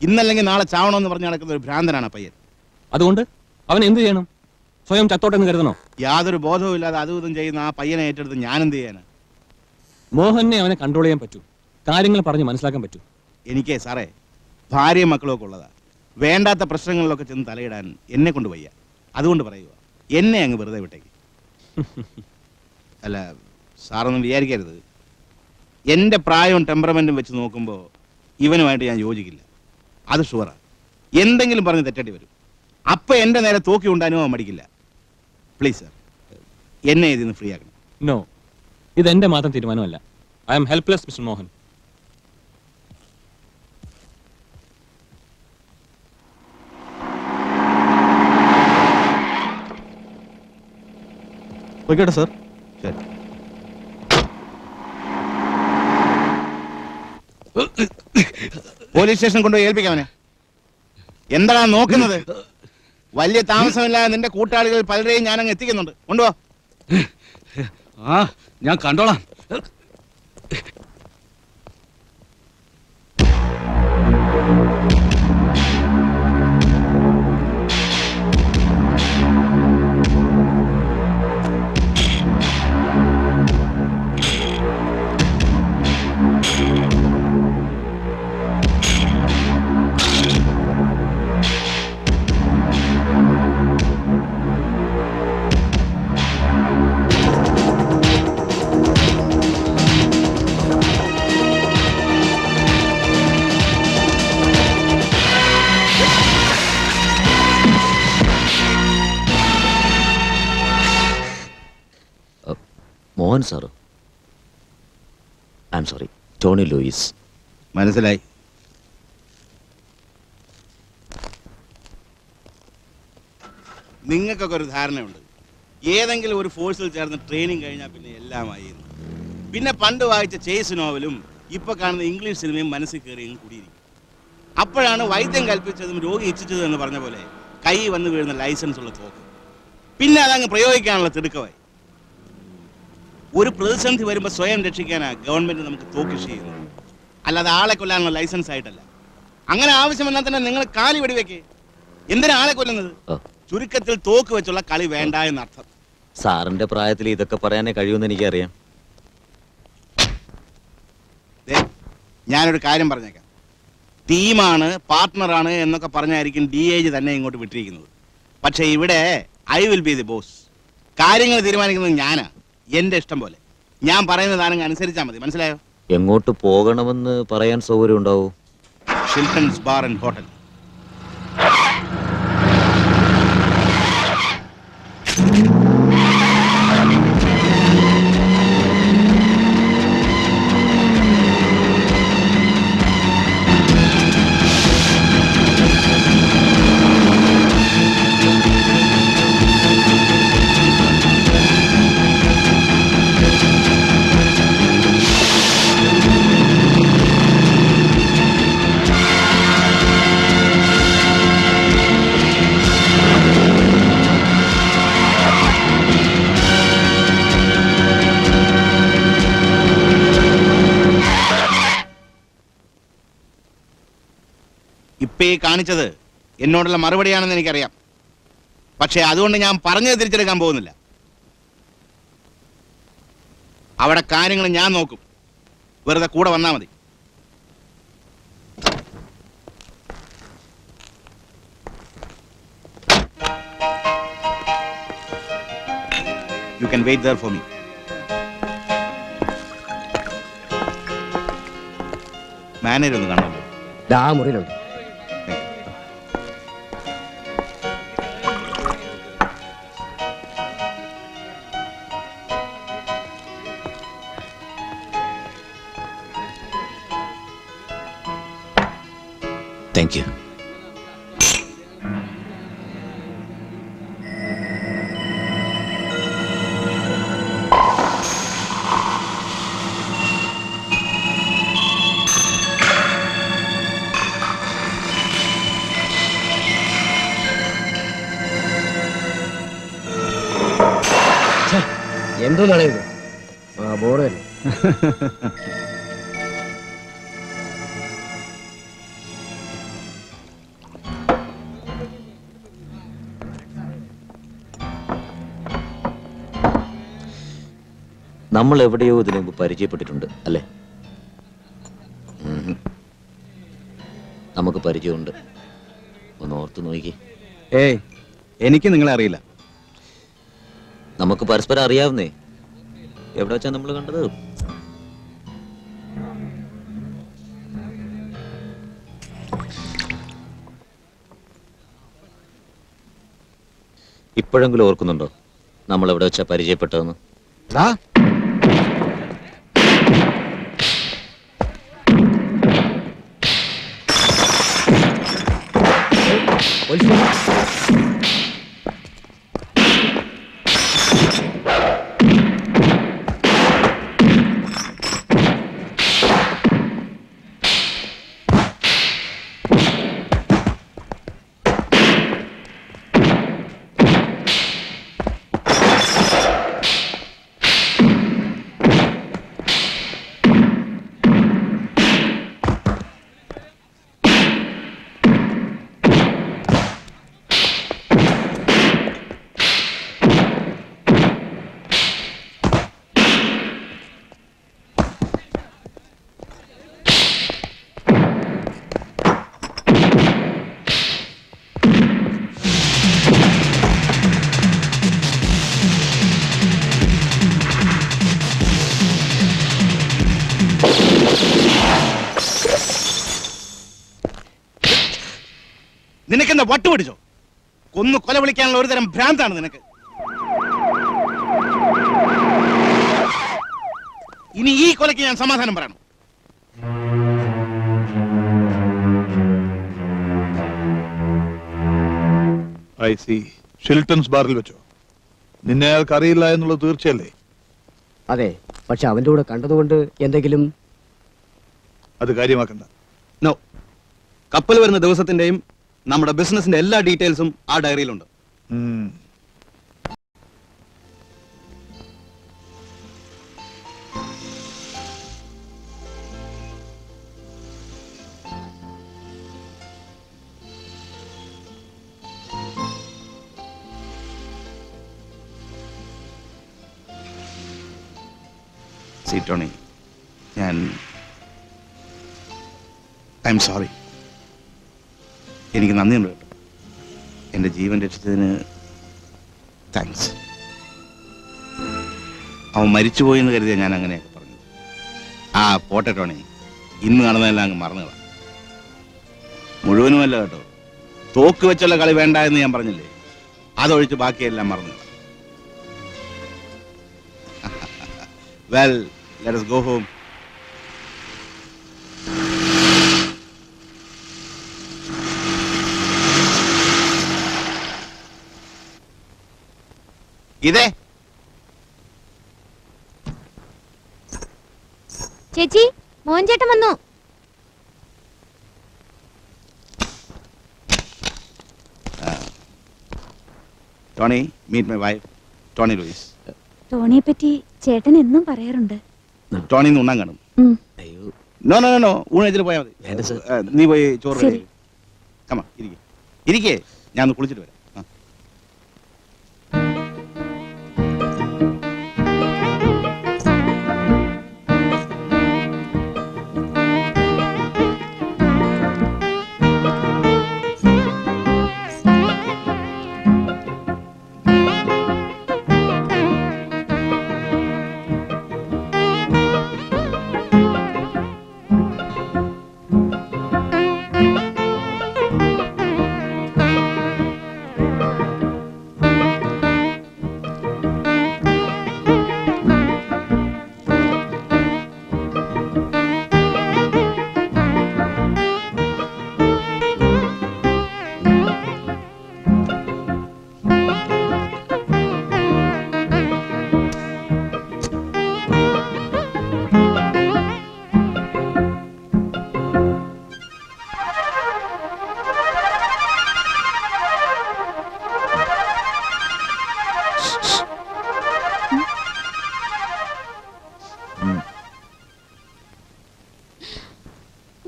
ഇന്നല്ലെങ്കിൽ നാളെ ചാവണമെന്ന് പറഞ്ഞ് നടക്കുന്ന ഒരു ഭ്രാന്തനാണ് പയ്യൻ. അതുകൊണ്ട് അവൻ എന്ത് ചെയ്യണം? സ്വയം ചത്തോട്ടെന്ന് കരുതണോ? യാതൊരു ബോധവും ഇല്ലാതെ അതും ഇതും ചെയ്യുന്ന ആ പയ്യനെ ഏറ്റെടുത്ത് ഞാൻ എന്ത് ചെയ്യാനാ? മോഹനെ അവനെ കൺട്രോൾ ചെയ്യാൻ പറ്റൂ, കാര്യങ്ങൾ പറഞ്ഞ് മനസ്സിലാക്കാൻ പറ്റൂ. എനിക്കേ സാറേ ഭാര്യയും മക്കളും ഒക്കെ ഉള്ളതാ. വേണ്ടാത്ത പ്രശ്നങ്ങളിലൊക്കെ ചെന്ന് തലയിടാൻ എന്നെ കൊണ്ട് വയ്യ. അതുകൊണ്ട് പറയുക, എന്നെ അങ്ങ് വെറുതെ വിട്ടേക്ക്. അല്ല സാറൊന്നും വിചാരിക്കരുത്, എൻ്റെ പ്രായവും ടെമ്പറമെൻറ്റും വെച്ച് നോക്കുമ്പോൾ ഇവനുമായിട്ട് ഞാൻ യോജിക്കില്ല. അത് ഷുവറാണ്. എന്തെങ്കിലും പറഞ്ഞ് തെറ്റേണ്ടി വരും. അപ്പം എൻ്റെ നേരെ തോക്കി കൊണ്ടാനും അവൻ മടിക്കില്ല. പ്ലീസ് സാർ, എന്നെ ഇതിൽ നിന്ന് ഫ്രീ ആക്കണം. നോ, ഇതെന്റെ മാത്രം തീരുമാനമല്ല. I am helpless mister Mohan. Okay sir. ശരി. പോലീസ് സ്റ്റേഷൻ കൊണ്ടുപോയി ഏൽപ്പിക്കാവനെ. എന്താണ് നോക്കുന്നത്? വലിയ താമസമില്ലാതെ നിന്റെ കൂട്ടാളികൾ പലരെയും ഞാനങ്ങ് എത്തിക്കുന്നുണ്ട്. കൊണ്ടുപോ. ഞാൻ കണ്ടോളാം. മോഹൻ സാറോ? I'm sorry, Tony Lewis. മനസ്സിലായി. നിങ്ങൾക്കൊക്കെ ഒരു ധാരണയുണ്ട്, ഏതെങ്കിലും ഒരു ഫോഴ്സിൽ ചേർന്ന് ട്രെയിനിങ് കഴിഞ്ഞാൽ പിന്നെ എല്ലാമായി. പിന്നെ പണ്ട് വായിച്ച ചേസ് നോവലും ഇപ്പൊ കാണുന്ന ഇംഗ്ലീഷ് സിനിമയും മനസ്സിൽ കയറിയും കൂടിയിരിക്കും. അപ്പോഴാണ് വൈദ്യം കൽപ്പിച്ചതും രോഗി ഇച്ഛിച്ചതും എന്ന് പറഞ്ഞ പോലെ കൈ വന്ന് വീഴുന്ന ലൈസൻസ് ഉള്ള തോക്ക്. പിന്നെ അതങ്ങ് പ്രയോഗിക്കാനുള്ള തിടുക്കമായി. ഒരു പ്രതിസന്ധി വരുമ്പോൾ സ്വയം രക്ഷിക്കാനാണ് ഗവൺമെന്റ് നമുക്ക് തോക്ക് ഇഷ്യൂ ചെയ്യുന്നത്, അല്ലാതെ ആളെ കൊല്ലാനുള്ള ലൈസൻസ് ആയിട്ടല്ല. അങ്ങനെ ആവശ്യം വന്നാൽ തന്നെ നിങ്ങൾ കാലി വെടിവെക്കേ. എന്തിനാ ആളെ കൊല്ലുന്നത്? ചുരുക്കത്തിൽ തോക്ക് വെച്ചുള്ള കളി വേണ്ട എന്നർത്ഥം. സാറിന്റെ പ്രായത്തിൽ ഇതൊക്കെ പറയാനേ കഴിയുമെന്ന് എനിക്കറിയാം. ഞാനൊരു കാര്യം പറഞ്ഞേക്കാം. ടീമാണ്, പാർട്ട്ണറാണ് എന്നൊക്കെ പറഞ്ഞായിരിക്കും DIG തന്നെ ഇങ്ങോട്ട് വിട്ടിരിക്കുന്നത്. പക്ഷെ ഇവിടെ I will be the boss. കാര്യങ്ങൾ തീരുമാനിക്കുന്നത് ഞാനാ, എന്റെ ഇഷ്ടം പോലെ. ഞാൻ പറയുന്നതാണെങ്കിൽ അനുസരിച്ചാൽ മതി. മനസ്സിലായോ? എങ്ങോട്ട് പോകണമെന്ന് പറയാൻ സൗകര്യം ഉണ്ടാവൂ? ഷിൽട്ടൺസ് ബാർ ആൻഡ് ഹോട്ടൽ. ഇപ്പൊ ഈ കാണിച്ചത് എന്നോടുള്ള മറുപടിയാണെന്ന് എനിക്കറിയാം. പക്ഷെ അതുകൊണ്ട് ഞാൻ പറഞ്ഞത് തിരിച്ചെടുക്കാൻ പോകുന്നില്ല. അവിടെ കാര്യങ്ങൾ ഞാൻ നോക്കും. വെറുതെ കൂടെ വന്നാ മതി. You can wait there for me. Manager ഒന്ന് കാണാമല്ലോ. ദാ മുറിയിലുണ്ട്. Thank you. എന്തോന്നാണ് ഇത്? ആ ബോർഡ് തന്നെ. നമ്മൾ എവിടെയോ ഇതിനു മുമ്പ് പരിചയപ്പെട്ടിട്ടുണ്ട് അല്ലേ? നമുക്ക് പരിചയമുണ്ട്. ഒന്ന് ഓർത്തു നോക്കി. ഏയ്, എനിക്ക് നിങ്ങളെ അറിയില്ല. നമുക്ക് പരസ്പരം അറിയാവുന്നേ. എവിടെ വെച്ചാ നമ്മൾ കണ്ടത്? ഇപ്പോഴെങ്കിലും ഓർക്കുന്നുണ്ടോ നമ്മൾ എവിടെ വെച്ചാ പരിചയപ്പെട്ടതെന്ന്? നിനക്കെന്താ വട്ട് പിടിച്ചോ? കൊന്നു കൊല വിളിക്കാനുള്ള ഒരു തരം ഭ്രാന്താണ് നിനക്ക്. ഇനി ഈ കൊലയ്ക്ക് ഞാൻ സമാധാനം പറയണം. I C. ഷിൽട്ടൺസ് ബാറിൽ വെച്ചോ? നിന്നെ അയാൾക്ക് അറിയില്ല എന്നുള്ളത് തീർച്ചയല്ലേ? അതെ, പക്ഷെ അവന്റെ കൂടെ കണ്ടതുകൊണ്ട് എന്തെങ്കിലും? അത് കാര്യമാക്കണ്ട. നോ, കപ്പൽ വരുന്ന ദിവസത്തിന്റെയും നമ്മുടെ ബിസിനസിന്റെ എല്ലാ ഡീറ്റെയിൽസും ആ ഡയറിയിലുണ്ട്. ഉം. See Tony, I'm sorry. എനിക്ക് നന്ദിയുണ്ട് കേട്ടോ. എൻ്റെ ജീവൻ രക്ഷിച്ചതിന് താങ്ക്സ്. അവൻ മരിച്ചുപോയി എന്ന് കരുതിയാ ഞാൻ അങ്ങനെയൊക്കെ പറഞ്ഞത്. ആ പോട്ടെ ടോണി, ഇന്ന് നടന്നതെല്ലാം അങ്ങ് മറന്നുകളാം. മുഴുവനുമല്ല കേട്ടോ, തോക്ക് വെച്ചുള്ള കളി വേണ്ട എന്ന് ഞാൻ പറഞ്ഞില്ലേ, അതൊഴിച്ച് ബാക്കിയെല്ലാം മറന്നുകളാം. Well, let us go home. ഇതേ ചേച്ചി, മോഹൻചേട്ടൻ വന്നു. Tony, meet my wife Tony Lewis. ടോണിയെ പറ്റി ചേട്ടൻ എന്നും പറയാറുണ്ട്. ടോണി ഇന്ന് ഉണ്ണാൻ കാണും. ഉം. അയ്യോ, നോ നോ നോ, ഊണത്തിന് പോയാൽ മതി. വേണ്ട സർ. നീ പോയി ചോറ് ശരി. ready ചെയ്യ്. കമാ ഇരിക്കേ ഞാൻ ഒന്ന് കുളിച്ചിട്ട് വരാം. ആ.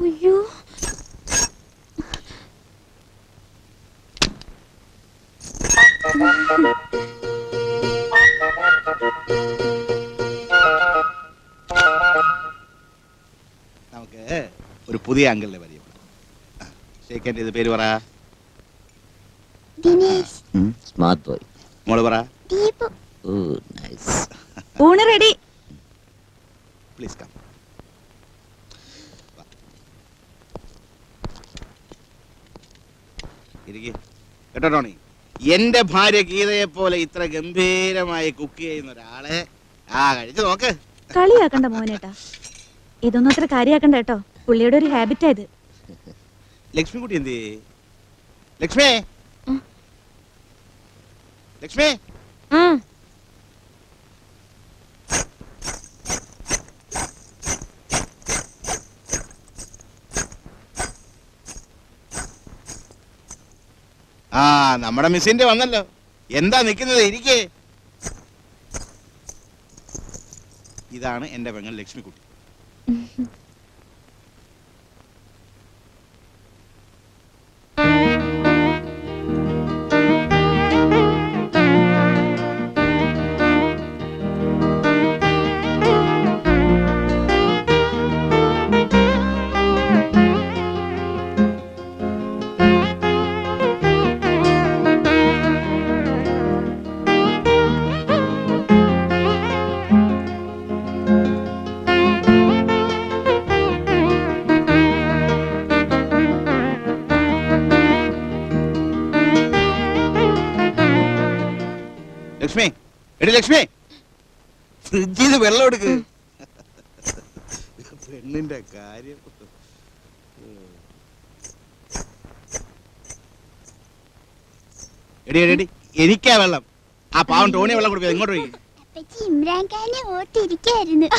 അയ്യോ നമുക്ക് ഒരു പുതിയ അങ്കിളിനെ പരിചയപ്പെടാം. ഷേഖന്റെ ഇത് പേര് പറ. ദിനേശ്. Smart boy. മോള് പറ. ദീപു. ഊണ് റെഡി. Please come. കേട്ടോ ടോണി, എന്റെ ഭാര്യ ഗീതയെ പോലെ ഇത്ര ഗംഭീരമായി കുക്ക് ചെയ്യുന്ന ഒരാളെ കഴിച്ചു നോക്ക്. കളിയാക്കണ്ട മോനേട്ടാ, ഇതൊന്നും അത്ര കാര്യാക്കണ്ട കേട്ടോ. പുള്ളിയുടെ ഒരു ഹാബിറ്റാ ഇത്. ലക്ഷ്മിക്കുട്ടി എന്തി? ലക്ഷ്മി, ലക്ഷ്മി, ആ നമ്മുടെ മിസ്സിന്റെ വന്നല്ലോ. എന്താ നിൽക്കുന്നത്? ഇരിക്കേ. ഇതാണ് എന്റെ പെങ്ങൾ ലക്ഷ്മിക്കുട്ടി. ലക്ഷ്മി, എടി ലക്ഷ്മി, ഫ്രിഡ്ജിൽ വെള്ളം എടുക്ക്. പെണ്ണിന്റെ കാര്യം. എടി എടി എടി, എനിക്കാ വെള്ളം. ആ പാവം ടോണി വെള്ളം കൊടുക്കുക. ഇങ്ങോട്ട് പോയി. അപ്പച്ചി ഇമ്രാൻഖാനെ ഓർത്തിരിക്കായിരുന്നു.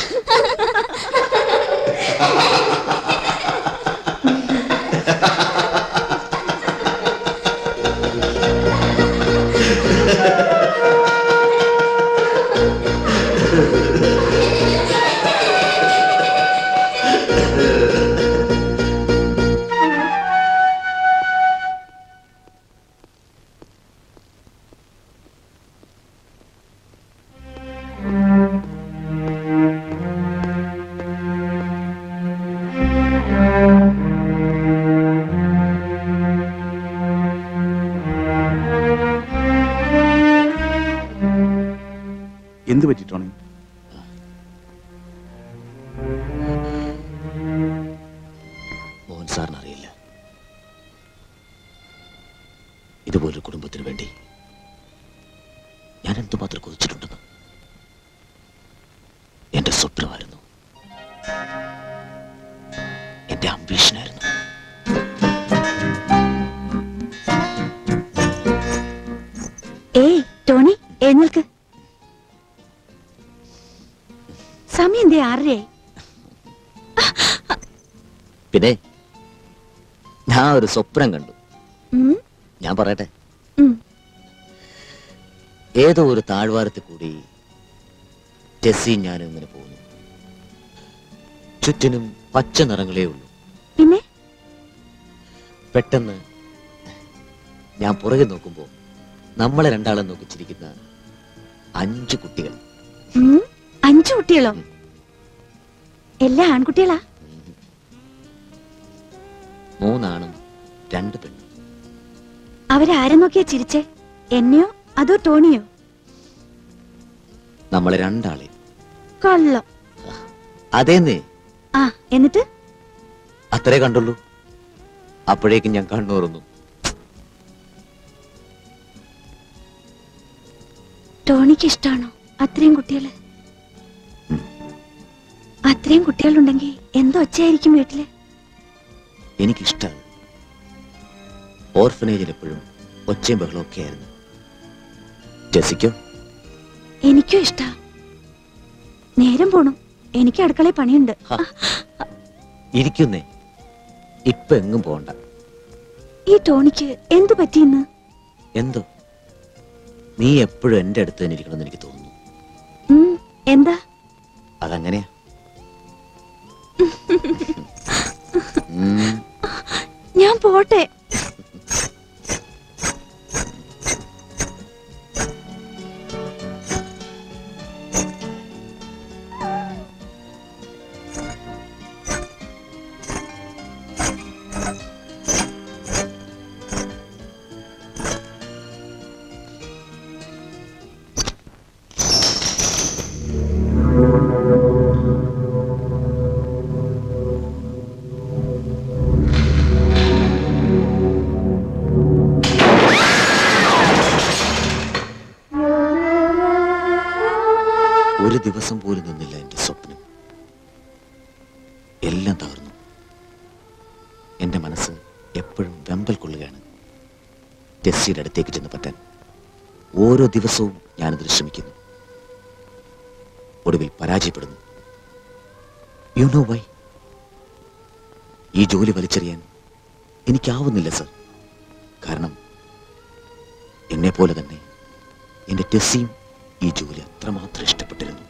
എന്ത് പറ്റി ടോണി? മോഹൻ സാറിന് അറിയില്ല ഇതുപോലൊരു കുടുംബത്തിന് വേണ്ടി ഞാൻ എന്തുമാത്രം കൊതിച്ചിട്ടുണ്ടെന്ന്. എന്റെ സ്വപ്നമായിരുന്നു, എന്റെ അംബീഷനായിരുന്നു. ഏയ് ടോണി, എഴുന്നേൽക്ക്. സമയം എന്തേ 6:30? പിന്നെ ഞാൻ ഒരു സ്വപ്നം കണ്ടു. ഉം, ഞാൻ പറയട്ടെ. ഉം. ഏതോ ഒരു താഴ്വാരത്തിൽ കൂടി ടെസ്സിയും ഞാനും ഇങ്ങനെ പോകുന്നു. ചുറ്റിനും പച്ച നിറങ്ങളേ ഉള്ളൂ. പിന്നെ പെട്ടെന്ന് ഞാൻ പുറകെ നോക്കുമ്പോ നമ്മളെ രണ്ടാളെ നോക്കിച്ചിരിക്കുന്ന 5 കുട്ടികൾ. 5 കുട്ടികളോ? എല്ലാ ആൺകുട്ടികളാ? 3 ആണും 2 പെണ്ണും. അവരാരെ നോക്കിയാ ചിരിച്ചേ? എന്നെയോ അതോ ടോണിയോ? നമ്മളെ രണ്ടാളെ. കൊള്ളാം. അതേന്നേ. ആ, എന്നിട്ട്? അത്രേ കണ്ടുള്ളൂ. അപ്പോഴേക്കും ഞാൻ കണ്ണൂർന്നു. ടോണിക്ക് ഇഷ്ടാണോ അത്രയും കുട്ടികള്? അത്രയും കുട്ടികളുണ്ടെങ്കിൽ എന്തോ ഒച്ചയായിരിക്കും വീട്ടില്. എനിക്കിഷ്ടാണ്. ഓർഫനേജിൽ എപ്പോഴും ഒച്ചയും ബഹളവും ഒക്കെ ആയിരുന്നു. ജെസിക്കോ? എനിക്കും ഇഷ്ടാ. നേരം പോണു, എനിക്ക് അടുക്കളയിൽ പണിയുണ്ട്. ഇരിക്കുന്നേ, ഇപ്പൊ എങ്ങും പോണ്ട. ഈ ടോണിക്ക് എന്തു പറ്റിയെന്ന്? എന്തോ നീ എപ്പോഴും എന്റെ അടുത്ത് തന്നെ ഇരിക്കണമെന്ന് എനിക്ക് തോന്നുന്നു. എന്താ? അതങ്ങനെയാ. ഞാൻ പോട്ടെ. ഒരു ദിവസം പോലും നിന്നില്ല എന്റെ സ്വപ്നം. എല്ലാം തകർന്നു. എന്റെ മനസ്സ് എപ്പോഴും വെമ്പൽ കൊള്ളുകയാണ്. ജെസ്സിയുടെ അടുത്തേക്ക് ചെന്ന് പറ്റാൻ ഓരോ ദിവസവും ഞാനതിൽ ശ്രമിക്കുന്നു. ഒടുവിൽ പരാജയപ്പെടുന്നു. You know why? ഈ ജോലി വലിച്ചെറിയാൻ എനിക്കാവുന്നില്ല സർ. കാരണം എന്നെ പോലെ തന്നെ എന്റെ ടെസ്സിയും ഈ ജോലി അത്രമാത്രം ഇഷ്ടപ്പെട്ടിരുന്നു.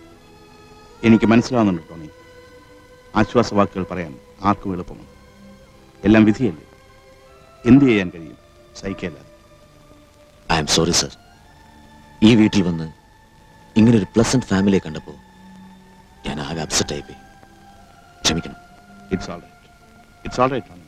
എനിക്ക് മനസ്സിലാവുന്നുണ്ട് ടോണി. ആശ്വാസ വാക്കുകൾ പറയാൻ ആർക്കും എളുപ്പമാണ്. എല്ലാം വിധിയല്ലേ, എന്ത് ചെയ്യാൻ കഴിയും? സഹിക്കല്ലാതെ. I am sorry sir. ഈ വീട്ടിൽ വന്ന് ഇങ്ങനൊരു പ്ലസന്റ് ഫാമിലിയെ കണ്ടപ്പോൾ ഞാൻ ആകെ അപ്സെറ്റ് ആയിപ്പോയി. ക്ഷമിക്കണം. It's all right. It's all right Tony.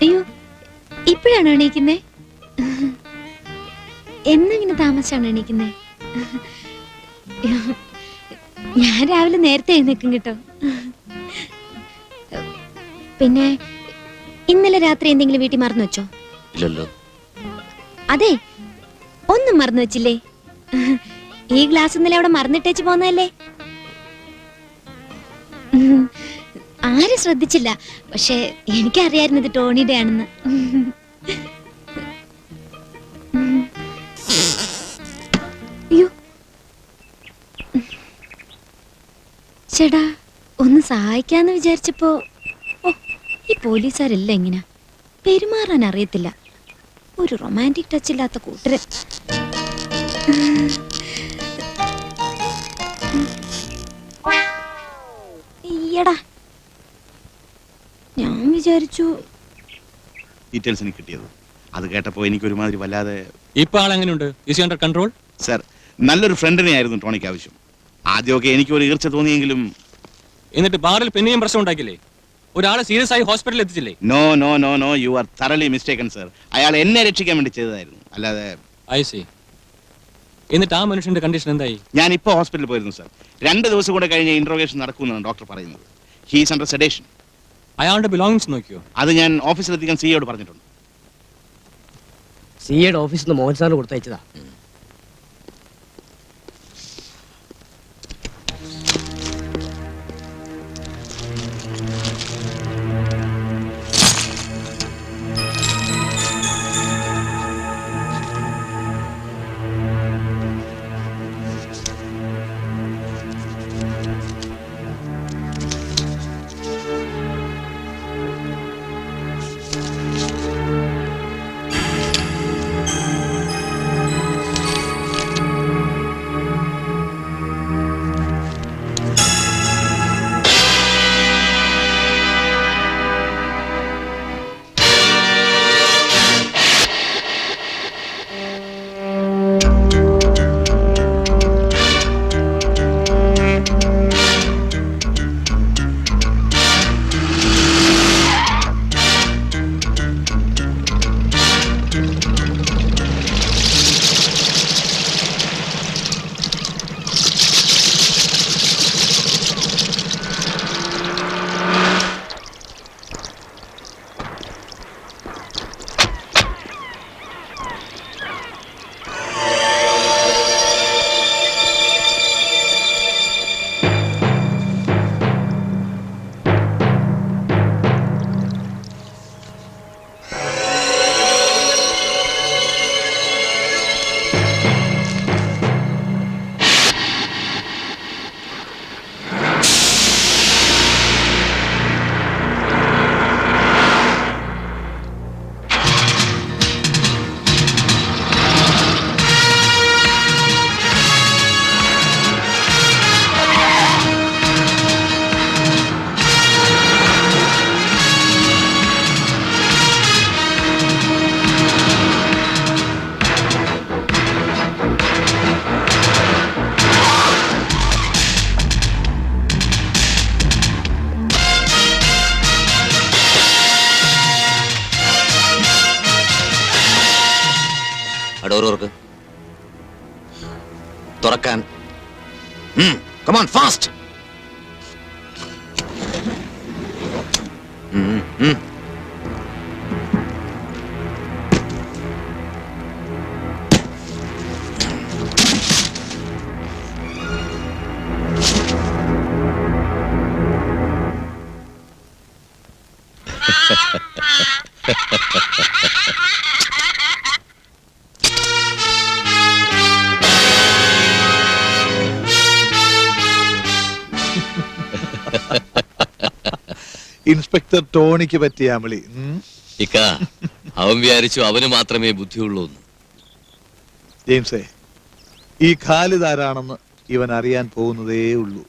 അയ്യോ, ഇപ്പോഴാണോ എണീക്കുന്നേ? എന്നിങ്ങനെ താമസിച്ചാണോ എണീക്കുന്നേ? ഞാൻ രാവിലെ നേരത്തെ എഴുന്നേക്കും കേട്ടോ. പിന്നെ ഇന്നലെ രാത്രി എന്തെങ്കിലും വീട്ടിൽ മറന്നു വെച്ചോ? ഇല്ലല്ലോ. അതെ, ഒന്നും മറന്നു വെച്ചില്ലേ? ഈ ഗ്ലാസ് ഇന്നലെ അവിടെ മറന്നിട്ടേച്ച് പോന്നല്ലേ? ആരും ശ്രദ്ധിച്ചില്ല. പക്ഷെ എനിക്കറിയായിരുന്നു ഇത് ടോണിയുടെ ആണെന്ന്. അയ്യോ ചേട്ടാ, ഒന്ന് സഹായിക്കാന്ന് വിചാരിച്ചപ്പോ ഈ പോലീസുകാരെല്ലാം എങ്ങനെയാ പെരുമാറാൻ അറിയത്തില്ല. ഒരു റൊമാൻറ്റിക് ടച്ച് ഇല്ലാത്ത കൂട്ടര്. ഈയടാ, ഞാൻ വിചാരിച്ചു. ഡീറ്റെയിൽസ് എനിക്ക് കിട്ടിയത് അത് കേട്ടപ്പോൾ എനിക്കൊരുമാതിരി വല്ലാതെ. ഇപ്പൊ ആൾ എങ്ങനെയുണ്ട്? Easy under control? സർ, നല്ലൊരു ഫ്രണ്ടിനെ ആയിരുന്നു ടോണിക്ക് ആവശ്യം. ആദ്യമൊക്കെ എനിക്ക് ഒരു ഈർച്ച തോന്നിയെങ്കിലും. എന്നിട്ട് ബാറിൽ പിന്നെയും പ്രശ്നം ഉണ്ടാക്കില്ലേ? ഒരാളെ സീരിയസ് ആയി ഹോസ്പിറ്റലിൽ എത്തിച്ചില്ലേ? No no no no, you are thoroughly mistaken sir. അയാൾ എന്നെ രക്ഷിക്കാൻ വേണ്ടി ചെയ്തതായിരുന്നു, അല്ലാതെ. I see. എന്നിട്ട് ആ മനുഷ്യന്റെ കണ്ടീഷൻ എന്തായി? ഞാൻ ഇപ്പോൾ ഹോസ്പിറ്റലിൽ പോയിരുന്നു സർ. 2 ദിവസം കൂടെ കഴിഞ്ഞ് ഇന്ററോഗേഷൻ നടക്കുമെന്നാണ് ഡോക്ടർ പറയുന്നത്. He's under sedation. അയാളുടെ ബിലോങ്ങിങ്സ് നോക്കിയോ? അത് ഞാൻ ഓഫീസിലെത്തിക്കാൻ സിയോട് പറഞ്ഞിട്ടുണ്ട്. സിയുടെ ഓഫീസിൽ നിന്ന് മോഹൻ സാറിന് കൊടുത്തയച്ചതാ. ഡോർക്ക് തുറക്കാൻ. Come on, fast. Inspector tonic പറ്റിയ അമളി. ഇക്ക, അവൻ വിചാരിച്ചു അവന് മാത്രമേ ബുദ്ധിയുള്ളൂ എന്ന്. ജെയിംസേ, ഈ ഖാലിദ് ആരാണെന്ന് ഇവൻ അറിയാൻ പോകുന്നതേ ഉള്ളൂ.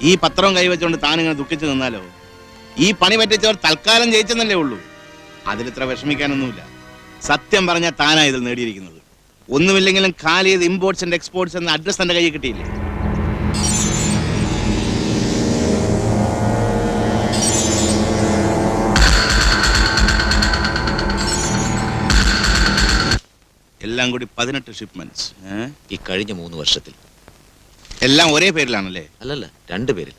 ഈ പത്രവും കൈവച്ചുകൊണ്ട് താനിങ്ങനെ ദുഃഖിച്ചു നിന്നാലോ? ഈ പണി പറ്റിച്ചവർ തൽക്കാലം ജയിച്ചെന്നല്ലേ ഉള്ളൂ. അതിലിത്ര വിഷമിക്കാനൊന്നുമില്ല. സത്യം പറഞ്ഞാൽ താനാ ഇതിൽ നേടിയിരിക്കുന്നത്. ഒന്നുമില്ലെങ്കിലും ഖാലിദ് ഇമ്പോർട്ട്സ് ആൻഡ് എക്സ്പോർട്സ് എന്ന അഡ്രസ് തന്റെ കയ്യിൽ കിട്ടിയില്ലേ? എല്ലാം കൂടി 18 ഷിപ്മെന്റ്സ്. ഈ കഴിഞ്ഞ 3 വർഷത്തിൽ എല്ലാം ഒരേ പേരിലാണല്ലേ? അല്ലല്ല, 2 പേരിൽ.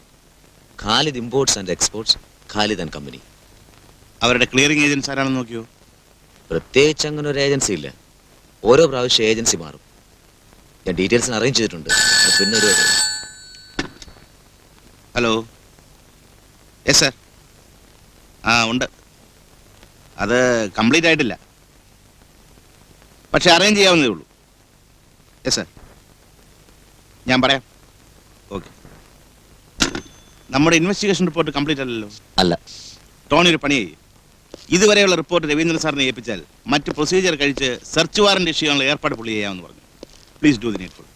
Khalid imports and exports, Khalid and company. അവരുടെ ക്ലിയറിംഗ് ഏജൻസ് ആരാണെന്ന് നോക്കിയോ? പ്രത്യേകിച്ച് അങ്ങനെ ഒരു ഏജൻസി ഇല്ല. ഓരോ പ്രാവശ്യം ഏജൻസി മാറും. ഞാൻ ഡീറ്റെയിൽസിന് അറേഞ്ച് ചെയ്തിട്ടുണ്ട്. പിന്നെ ഒരു ഹലോ, യെസ് സർ. ആ ഉണ്ട്. അത് കംപ്ലീറ്റ് ആയിട്ടില്ല, പക്ഷെ അറേഞ്ച് ചെയ്യാവുന്നതേ ഉള്ളൂ. യെസ് സർ, ഞാൻ പറയാം. ഓക്കെ. നമ്മുടെ ഇൻവെസ്റ്റിഗേഷൻ റിപ്പോർട്ട് കംപ്ലീറ്റ് അല്ലല്ലോ. അല്ല. ടോണി ഒരു പണി ചെയ്യും. ഇതുവരെയുള്ള റിപ്പോർട്ട് രവീന്ദ്രൻ സാറിനെ ഏൽപ്പിച്ചാൽ മറ്റ് പ്രൊസീജിയർ കഴിച്ച് സെർച്ച് വാറന്റ് ഇഷ്യൂ ചെയ്യാനുള്ള ഏർപ്പാട് പുള്ളി ചെയ്യാമെന്ന് പറഞ്ഞു. Please do the needful.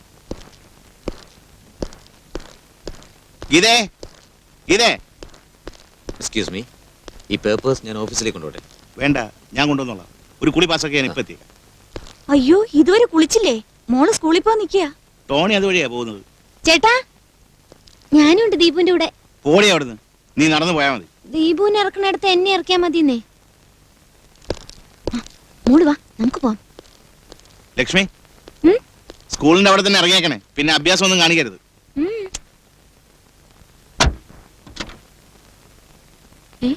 ഇതേ എക്സ്ക്യൂസ് മീ, ഈ പേപ്പേഴ്സ് ഞാൻ ഓഫീസിലേക്ക് കൊണ്ടുപോട്ടെ? വേണ്ട, ഞാൻ കൊണ്ടുവന്നോളാം. ഒരു കുളി പാസ്സൊക്കെ ഞാൻ ഇപ്പൊ എത്തിയേക്കാം. അയ്യോ ഇതുവരെ കുളിച്ചില്ലേ? മോള് സ്കൂളിൽ പോവാൻ നിക്കുക. ടോണി അതുവഴിയാ പോകുന്നത്. ചേട്ടാ, ഞാനുണ്ട് ദീപുവിന്റെ കൂടെ. പോടി അവിടുന്ന്, നീ നടന്നു പോയാൽ മതി. ദീപുവിനെ ഇറക്കണടുത്ത് എന്നെ ഇറക്കിയാ മതിന്നേ. മോള് വാ, നമുക്ക് പോവാം. ലക്ഷ്മി, ഉം? സ്കൂളിന്റെ അവിടെ തന്നെ ഇറങ്ങിയേക്കണേ, പിന്നെ അഭ്യാസം ഒന്നും കാണിക്കരുത്. ഉം. ഏ?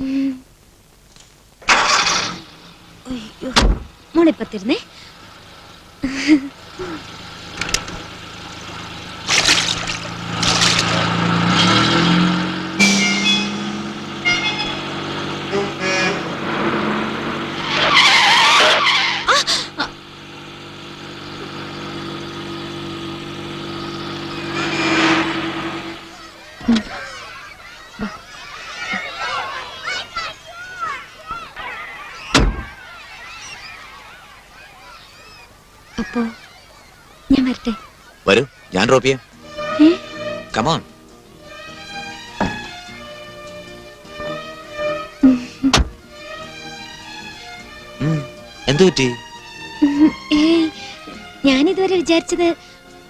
ഉം. അയ്യോ, മോളിപ്പത്തിരുന്നേ. അപ്പോ ഞാൻ വരട്ടെ? വരൂ, ഞാൻ ഡ്രോപ്പ് ചെയ്യാം. ഏ? കമോൺ. എന്തു പറ്റി? ഏയ്, ഞാനിതുവരെ വിചാരിച്ചത്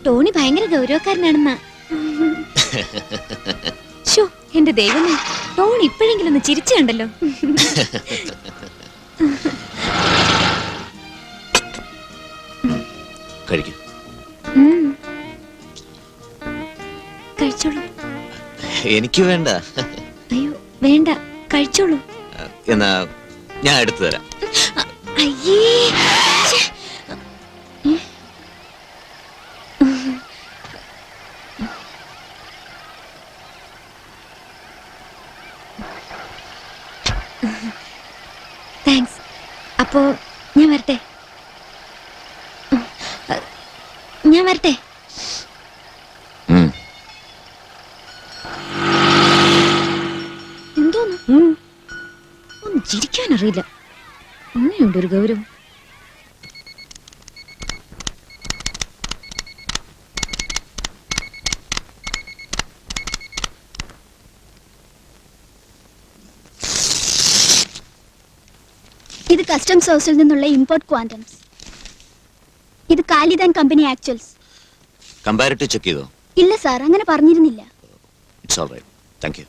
ടോണി ഭയങ്കര ഗൗരവക്കാരനാണെന്നാ. ശോ, എന്റെ ദൈവമേ, ടോണി ഇപ്പോഴെങ്കിലും ഒന്ന് ചിരിച്ചു കണ്ടല്ലോ. കഴിക്കും. കഴിച്ചോളൂ. എനിക്ക് വേണ്ട. അയ്യോ വേണ്ട, കഴിച്ചോളൂ. എന്നാ ഞാൻ എടുത്തു തരാം. അയ്യേ, ഛെ. താങ്ക്സ്. അപ്പോ ഞാൻ വരട്ടെ? ഞാൻ വരട്ടെ? എന്തോന്ന്? ഒന്ന് ചിരിക്കാനറിയില്ല. അങ്ങനെയുണ്ട് ഒരു ഗൗരവം. ഇത് കസ്റ്റംസ് ഹൗസിൽ നിന്നുള്ള ഇമ്പോർട്ട് ക്വാണ്ടംസ്. ഇത് കാലിദാൻ കമ്പനി ആക്ച്വൽസ്. കമ്പാരിറ്റീവ് ചെക്ക് ചെയ്തോ? ഇല്ല സാർ, അങ്ങനെ പറഞ്ഞിരുന്നില്ല. It's all right, thank you.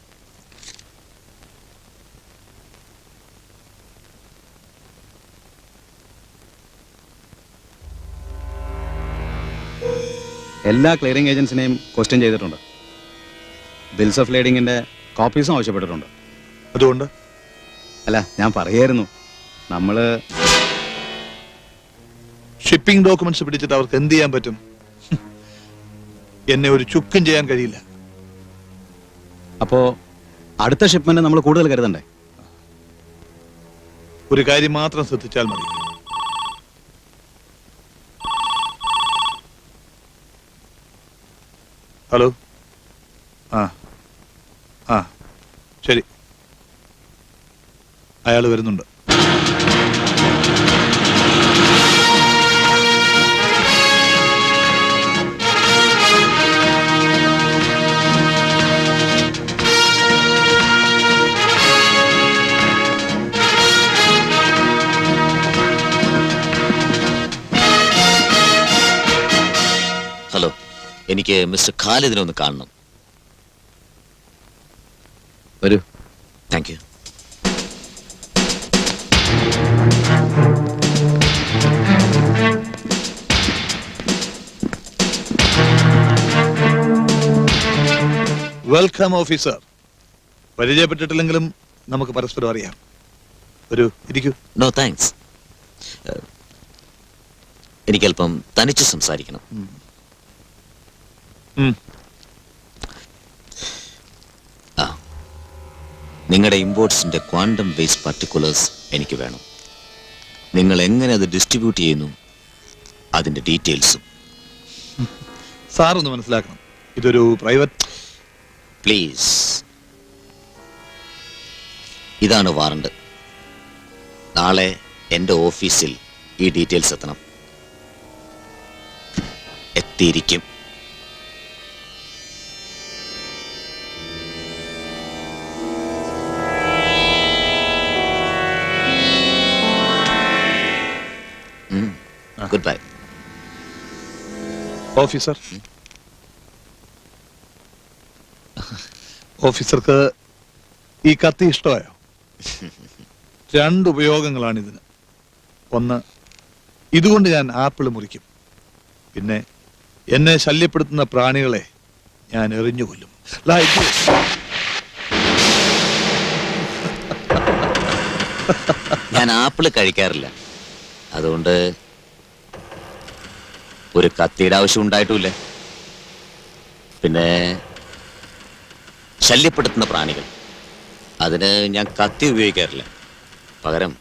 എല്ലാ ക്ലിയറിംഗ് ഏജൻസിനെയും ക്വസ്റ്റ്യൻ ചെയ്തിട്ടുണ്ട്. ബിൽസ് ഓഫ് ലേഡിങ്ങിന്റെ കോപ്പീസും ആവശ്യപ്പെട്ടിട്ടുണ്ട്. അതുകൊണ്ട് അല്ല, ഞാൻ പറയായിരുന്നു, നമ്മള് ഷിപ്പിംഗ് ഡോക്യുമെന്റ്സ് പിടിച്ചിട്ട് അവർക്ക് എന്ത് ചെയ്യാൻ പറ്റും? എന്നെ ഒരു ചുക്കും ചെയ്യാൻ കഴിയില്ല. അപ്പോ അടുത്ത ഷിപ്മെന്റ് നമ്മൾ കൂടുതൽ കരുതണ്ടേ? ഒരു കാര്യം മാത്രം ശ്രദ്ധിച്ചാൽ മതി. ഹലോ. ആ ശരി, അയാൾ വരുന്നുണ്ട്. ഹലോ, എനിക്ക് മിസ്റ്റർ ഖാലിദിനെ ഒന്ന് കാണണം. വരൂ. Thank you. Welcome officer. പരിചയപ്പെട്ടിട്ടില്ലെങ്കിലും നമുക്ക് പരസ്പരം അറിയാം. ഒരു ഇരിക്കൂ. No thanks. എനിക്കല്പം തനിച്ച് സംസാരിക്കണം. നിങ്ങളുടെ ഇമ്പോർട്ട്സിന്റെ ക്വാണ്ടം വേസ്റ്റ് പർട്ടിക്കുലേഴ്സ് എനിക്ക് വേണം. നിങ്ങൾ എങ്ങനെ അത് ഡിസ്ട്രിബ്യൂട്ട് ചെയ്യുന്നു അതിന്റെ ഡീറ്റെയിൽസും. സാർ ഒന്ന് മനസ്സിലാക്കണം, ഇതൊരു പ്രൈവറ്റ്. പ്ലീസ്. ഇതാണ് വാറണ്ട്. നാളെ എൻ്റെ ഓഫീസിൽ ഈ ഡീറ്റെയിൽസ് എത്തണം. എത്തിയിരിക്കും. Good bye. ഓഫീസർ, ഓഫീസർക്ക് ഈ കത്തി ഇഷ്ടമായോ? 2 ഉപയോഗങ്ങളാണ് ഇതിന്. ഒന്ന്, ഇതുകൊണ്ട് ഞാൻ ആപ്പിൾ മുറിക്കും. പിന്നെ എന്നെ ശല്യപ്പെടുത്തുന്ന പ്രാണികളെ ഞാൻ എറിഞ്ഞു കൊല്ലും. Like this. ഞാൻ ആപ്പിള് കഴിക്കാറില്ല, അതുകൊണ്ട് ഒരു കത്തിയുടെ ആവശ്യം ഉണ്ടായിട്ടുമില്ല. പിന്നെ ശല്യപ്പെടുത്തുന്ന പ്രാണികൾ, അതിന് ഞാൻ കത്തി ഉപയോഗിക്കാറില്ല. പകരം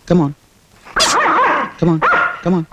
Come on. Come on. Come on.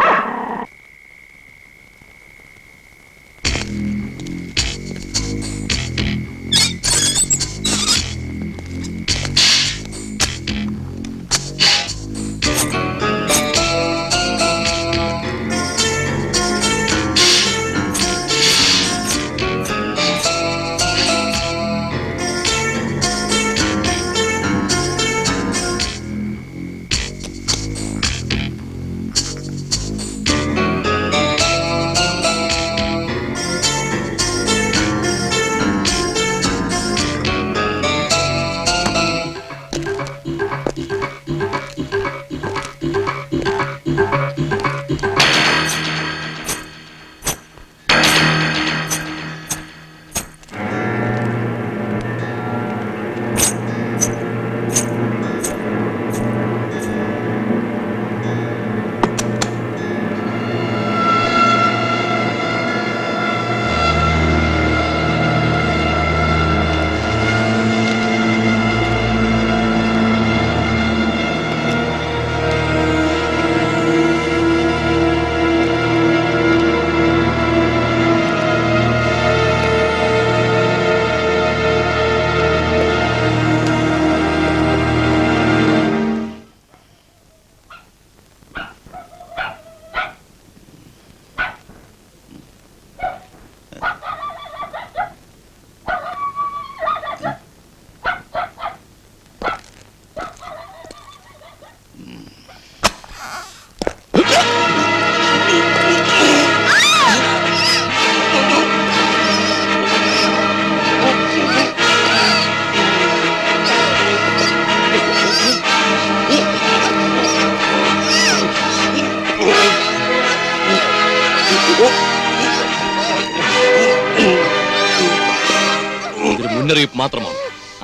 മുന്നറിയിപ്പ് മാത്രമാണ്.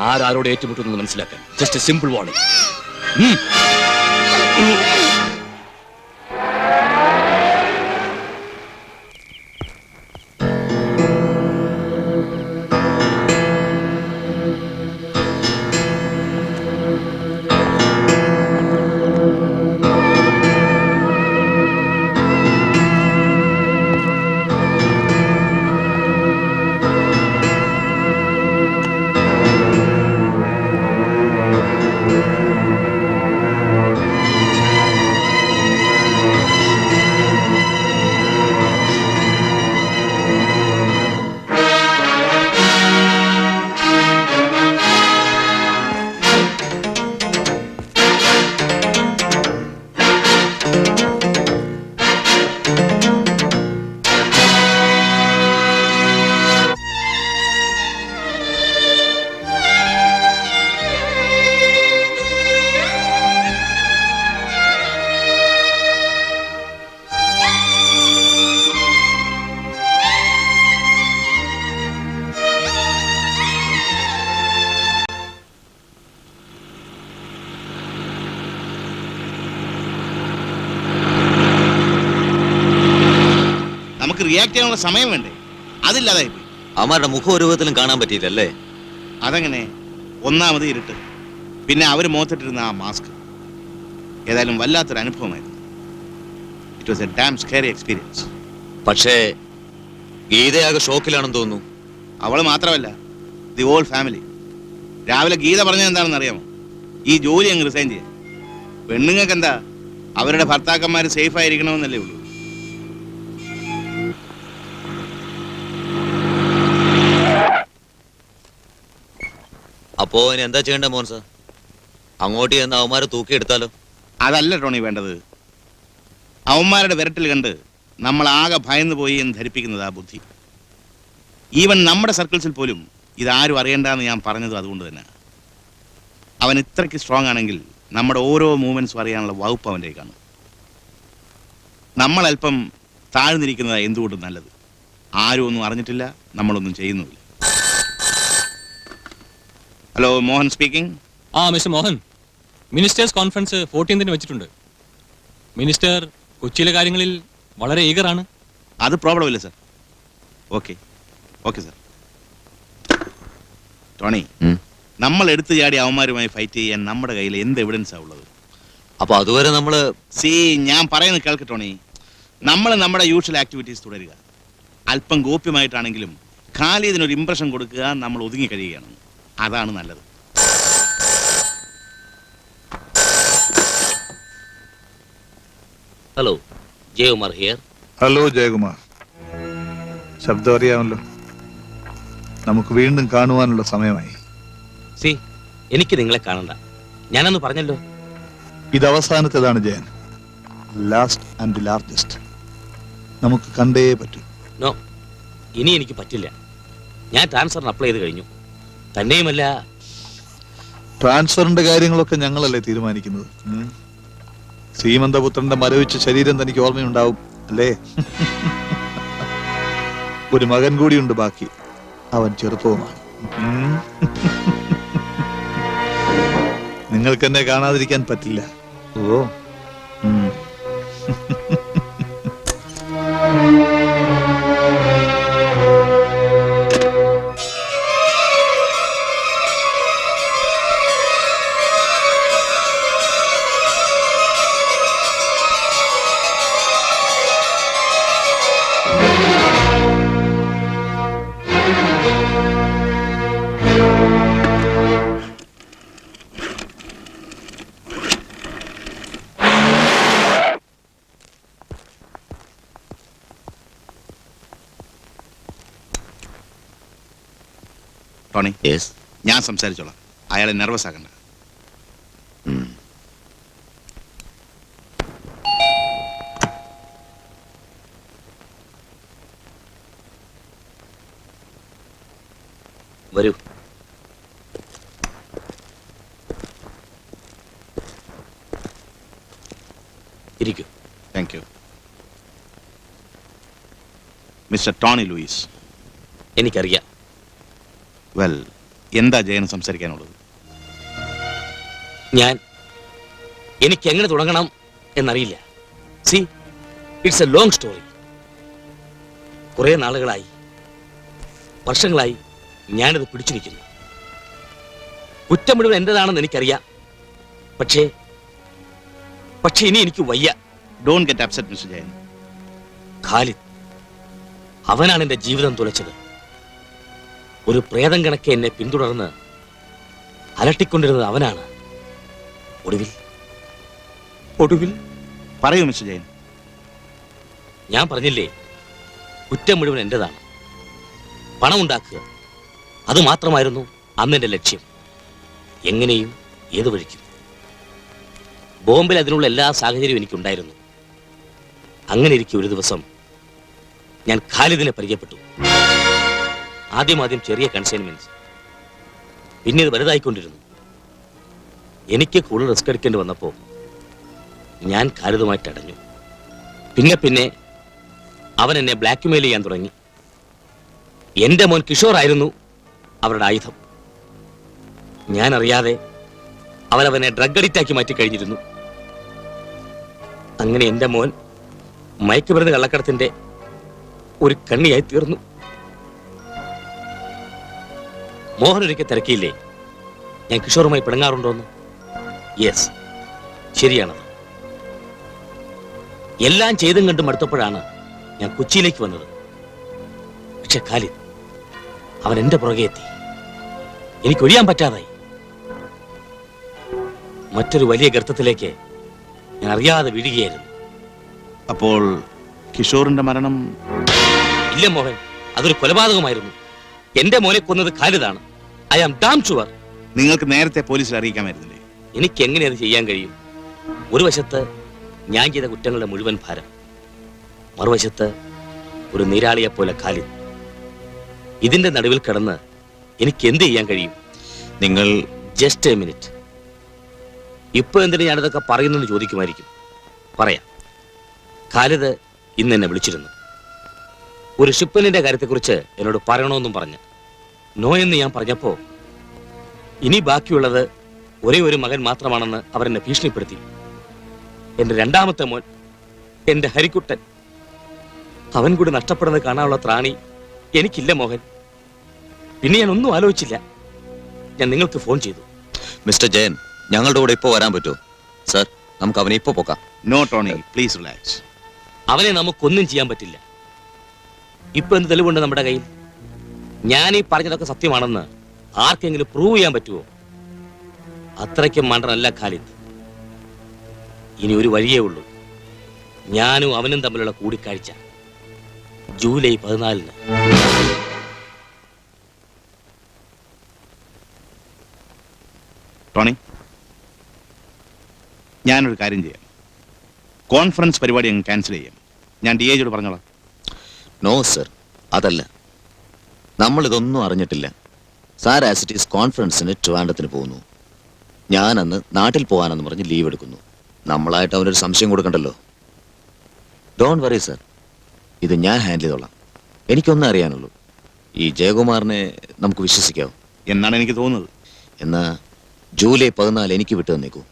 ആരോട് ഏറ്റുമുട്ടുന്നത് മനസ്സിലാക്കാൻ. Just A simple warning. നമുക്ക് റിയാക്ട് ചെയ്യാനുള്ള സമയം വേണ്ടേ? അതില്ലാതായി പോയി. അവന്മാരുടെ മുഖം ഒരു വിധത്തിലും കാണാൻ പറ്റിയില്ലല്ലേ? അതെങ്ങനെ? ഒന്നാമത് ഇരുട്ട്, പിന്നെ അവർ മുഖത്തിട്ടിരുന്ന ആ മാസ്ക്. ഏതായാലും വല്ലാത്തൊരു അനുഭവമായിരുന്നു. It was A dam scary experience. പക്ഷേ ഗീതയാകെ ഷോക്കിലാണെന്ന് തോന്നുന്നു. അവൾ മാത്രമല്ല, ദി ഹോൾ ഫാമിലി. രാവിലെ ഗീത പറഞ്ഞത് എന്താണെന്ന് അറിയാമോ? ഈ ജോലി അങ്ങ് റിസൈൻ ചെയ്യാൻ. പെണ്ണുങ്ങൾക്ക് എന്താ, അവരുടെ ഭർത്താക്കന്മാർ സേഫ് ആയിരിക്കണമെന്നല്ലേ ഉള്ളൂ. അപ്പോ ഇനി എന്താ ചെയ്യേണ്ട മോൻ സാർ? അങ്ങോട്ട് ചെന്ന് അവന്മാരെ തൂക്കിയെടുത്താലോ? അതല്ല ടോണി വേണ്ടത്. അവന്മാരുടെ വിരട്ടിൽ കണ്ട് നമ്മൾ ആകെ ഭയന്നു പോയി എന്ന് ധരിപ്പിക്കുന്നത് ആ ബുദ്ധി. ഈവൻ നമ്മുടെ സർക്കിൾസിൽ പോലും ഇതാരും അറിയണ്ടെന്ന് ഞാൻ പറഞ്ഞത് അതുകൊണ്ട് തന്നെ. അവൻ ഇത്രയ്ക്ക് സ്ട്രോങ് ആണെങ്കിൽ നമ്മുടെ ഓരോ മൂവ്മെന്റ്സും അറിയാനുള്ള വകുപ്പ് അവൻ്റെ കാണും. നമ്മളൽപ്പം താഴ്ന്നിരിക്കുന്നതാണ് എന്തുകൊണ്ടും നല്ലത്. ആരും ഒന്നും അറിഞ്ഞിട്ടില്ല, നമ്മളൊന്നും ചെയ്യുന്നുമില്ല. Hello, Mohan speaking. Mister Mohan, ministers conference 14ന് വെച്ചിട്ടുണ്ട്. മിനിസ്റ്റർ കൊച്ചിയിലെ കാര്യങ്ങളിൽ വളരെ ഈഗറാണ്. അത് പ്രോബ്ലം ഇല്ല sir. Okay okay sir. Tony, നമ്മൾ എടുത്തു ചാടി അവന്മാരുമായി ഫൈറ്റ് ചെയ്യാൻ നമ്മുടെ കയ്യിൽ എന്ത് എവിഡൻസാണ് ഉള്ളത്? അപ്പൊ അതുവരെ നമ്മള് ഞാൻ പറയുന്നത് കേൾക്ക് ടോണി. നമ്മൾ നമ്മുടെ യൂഷ്വൽ ആക്ടിവിറ്റീസ് തുടരുക. അല്പം ഗോപ്യമായിട്ടാണെങ്കിലും ഖാലിദിനൊരു ഇംപ്രഷൻ കൊടുക്കുക, നമ്മൾ ഒതുങ്ങി കഴിയുകയാണ്. അതാണ് നല്ലത്. Hello, Jayakumar here. Hello Jayakumar, ശബ്ദം അറിയാമല്ലോ. നമുക്ക് വീണ്ടും കാണുവാനുള്ള സമയമായി. സി, എനിക്ക് നിങ്ങളെ കാണണ്ട, ഞാനന്ന് പറഞ്ഞല്ലോ. ഇത് അവസാനത്തേതാണ് ജയൻ. Last and largest. നമുക്ക് കണ്ടേ പറ്റൂ. നോ, ഇനി എനിക്ക് പറ്റില്ല. ഞാൻ ട്രാൻസ്ഫറിന് അപ്ലൈ ചെയ്ത് കഴിഞ്ഞു. തന്നെയുമല്ല, ട്രാൻസ്ഫറിന്റെ കാര്യങ്ങളൊക്കെ ഞങ്ങളല്ലേ തീരുമാനിക്കുന്നത്. ശ്രീമന്തപുത്രന്റെ മരവിച്ച ശരീരം തനിക്ക് ഓർമ്മയുണ്ടാവും അല്ലേ? ഒരു മകൻ കൂടിയുണ്ട് ബാക്കി. അവൻ ചെറുപ്പവുമാണ്. നിങ്ങൾക്ക് എന്നെ കാണാതിരിക്കാൻ പറ്റില്ല. ഓ ടോണി, ഞാൻ സംസാരിച്ചോളാം. അയാളെ നെർവസ് ആക്കണ്ട. വരൂ. ഇരിക്കൂ. Thank you. Mister Tony Louis. എനിക്കറിയാം. വെൽ, എന്താ ജയന് സംസാരിക്കാനുള്ളത്? എനിക്ക് എങ്ങനെ തുടങ്ങണം എന്നറിയില്ല. See, it's a long story. കുറെ നാളുകളായി, വർഷങ്ങളായി ഞാനിത് പിടിച്ചു നിൽക്കുന്നു. കുറ്റം മുഴുവൻ എന്റേതാണെന്ന് എനിക്കറിയാം. പക്ഷേ ഇനി എനിക്ക് വയ്യ. Don't get upset mister Jayan. Khalid, അവനാണ് എന്റെ ജീവിതം തുലച്ചത്. ഒരു പ്രേതം കണക്കെ എന്നെ പിന്തുടർന്ന് അലട്ടിക്കൊണ്ടിരുന്നത് അവനാണ്. ഒടുവിൽ പറയൂ മിസ്റ്റർ ജയൻ. ഞാൻ പറഞ്ഞില്ലേ, കുറ്റം മുഴുവൻ എന്റേതാണ്. പണം ഉണ്ടാക്കുക, അത് മാത്രമായിരുന്നു അന്ന് എന്റെ ലക്ഷ്യം. എങ്ങനെയും ഏത് വഴിക്കും. ബോംബെയിൽ അതിനുള്ള എല്ലാ സാഹചര്യവും എനിക്കുണ്ടായിരുന്നു. അങ്ങനെ ഇരിക്കെ ഒരു ദിവസം ഞാൻ ഖാലിദിനെ പരിചയപ്പെട്ടു. ആദ്യം ചെറിയ കൺസൈൻമെന്റ്സ്, പിന്നെ ഇത് വലുതായിക്കൊണ്ടിരുന്നു. എനിക്ക് കൂടുതൽ റിസ്ക് എടുക്കേണ്ടി വന്നപ്പോൾ ഞാൻ ഖാലിദുമായിട്ട് അടഞ്ഞു. പിന്നെ അവൻ എന്നെ ബ്ലാക്ക്മെയിൽ ചെയ്യാൻ തുടങ്ങി. എന്റെ മോൻ കിഷോർ ആയിരുന്നു അവരുടെ ആയുധം. ഞാൻ അറിയാതെ അവനെ ഡ്രഗ് അഡിക്റ്റാക്കി മാറ്റി കഴിഞ്ഞിരുന്നു. അങ്ങനെ എന്റെ മോൻ മയക്കുമരുന്ന് കള്ളക്കടത്തിന്റെ ഒരു കണ്ണിയായി തീർന്നു. മോഹൻ ഒരിക്കൽ തിരക്കിയില്ലേ ഞാൻ കിഷോറുമായി പിണങ്ങാറുണ്ടോന്ന്? യെസ്, ശരിയാണത്. എല്ലാം ചെയ്തും കണ്ടും മടുത്തപ്പോഴാണ് ഞാൻ കൊച്ചിയിലേക്ക് വന്നത്. പക്ഷെ ഖാലിദ്, അവൻ എന്റെ പുറകെ എത്തി. എനിക്ക് ഒഴിയാൻ പറ്റാതായി. മറ്റൊരു വലിയ ഗർത്തത്തിലേക്ക് ഞാൻ അറിയാതെ വീഴുകയായിരുന്നു. അപ്പോൾ കിഷോറിന്റെ മരണം? ഇല്ല മോഹൻ, അതൊരു കൊലപാതകമായിരുന്നു. എന്റെ മോനെ കൊന്നത് ഖാലിദാണ്. I am damn sure. നിങ്ങൾക്ക് നേരത്തെ പോലീസിൽ അറിയിക്കാമായിരുന്നില്ലേ? എനിക്ക് എങ്ങനെ അത് ചെയ്യാൻ കഴിയും? ഒരു വശത്ത് ഞാൻ ചെയ്ത കുറ്റങ്ങളുടെ മുഴുവൻ ഭാരം, മറുവശത്ത് ഒരു നീരാളിയെ പോലെ ഖാലിദ്. ഇതിന്റെ നടുവിൽ കിടന്ന് എനിക്ക് എന്ത് ചെയ്യാൻ കഴിയും? നിങ്ങൾ ജസ്റ്റ് എ മിനിറ്റ്. ഇപ്പൊ എന്തിനു ഞാനിതൊക്കെ പറയുന്നെന്ന് ചോദിക്കുമായിരിക്കും. പറയാം. ഖാലിദ് ഇന്ന് എന്നെ വിളിച്ചിരുന്നു. ഒരു ഷിപ്മെന്റിന്റെ കാര്യത്തെക്കുറിച്ച് എന്നോട് പറയണമെന്നും പറഞ്ഞ്. നോ എന്ന് ഞാൻ പറഞ്ഞപ്പോ ഇനി ബാക്കിയുള്ളത് ഒരേ ഒരു മകൻ മാത്രമാണെന്ന് അവരെന്നെ ഭീഷണിപ്പെടുത്തി. എന്റെ രണ്ടാമത്തെ മോൻ, എന്റെ ഹരിക്കുട്ടൻ, അവൻ കൂടി നഷ്ടപ്പെടുന്നത് കാണാനുള്ള ത്രാണി എനിക്കില്ല മോഹൻ. പിന്നെ ഞാൻ ഒന്നും ആലോചിച്ചില്ല. ഞാൻ നിങ്ങൾക്ക് ഫോൺ ചെയ്തു. മിസ്റ്റർ ജയൻ, ഞങ്ങളുടെ കൂടെ ഇപ്പോ വരാൻ പറ്റുമോ? സർ, നമുക്ക് അവനെ ഇപ്പോ പോകാം. No Tony, please relax. അവനെ നമുക്കൊന്നും ചെയ്യാൻ പറ്റില്ല. ഇപ്പൊ എന്ത് തെളിവുണ്ട് നമ്മുടെ കയ്യിൽ? ഞാൻ ഈ പറഞ്ഞതൊക്കെ സത്യമാണെന്ന് ആർക്കെങ്കിലും പ്രൂവ് ചെയ്യാൻ പറ്റുമോ? അത്രയ്ക്കും മണ്ടനല്ല ഖാലിദ്. ഇനി ഒരു വഴിയേ ഉള്ളൂ. ഞാനും അവനും തമ്മിലുള്ള കൂടിക്കാഴ്ച ജൂലൈ 14. ടോണി, ഞാനൊരു കാര്യം ചെയ്യാം. കോൺഫറൻസ് പരിപാടി അങ്ങ് ക്യാൻസൽ ചെയ്യാം. ഞാൻ DIGയോട് പറഞ്ഞോളാം. നോ സർ, അതല്ല. നമ്മൾ ഇതൊന്നും അറിഞ്ഞിട്ടില്ല. സാർ ആസ് ഇറ്റ് ഈസ് കോൺഫറൻസിന് ട്രിവാൻഡ്രത്തിന് പോകുന്നു. ഞാൻ അന്ന് നാട്ടിൽ പോകാനെന്ന് പറഞ്ഞ് ലീവ് എടുക്കുന്നു. നമ്മളായിട്ട് അവനൊരു സംശയം കൊടുക്കണ്ടല്ലോ. ഡോണ്ട് വറി സർ, ഇത് ഞാൻ ഹാൻഡിൽ ചെയ്തോളാം. എനിക്കൊന്നും അറിയാനുള്ളൂ. ഈ ജയകുമാറിനെ നമുക്ക് വിശ്വസിക്കാവോ എന്നാണ് എനിക്ക് തോന്നുന്നത്. എന്നാ ജൂലൈ 14 എനിക്ക് വിട്ടു തന്നേക്കൂ.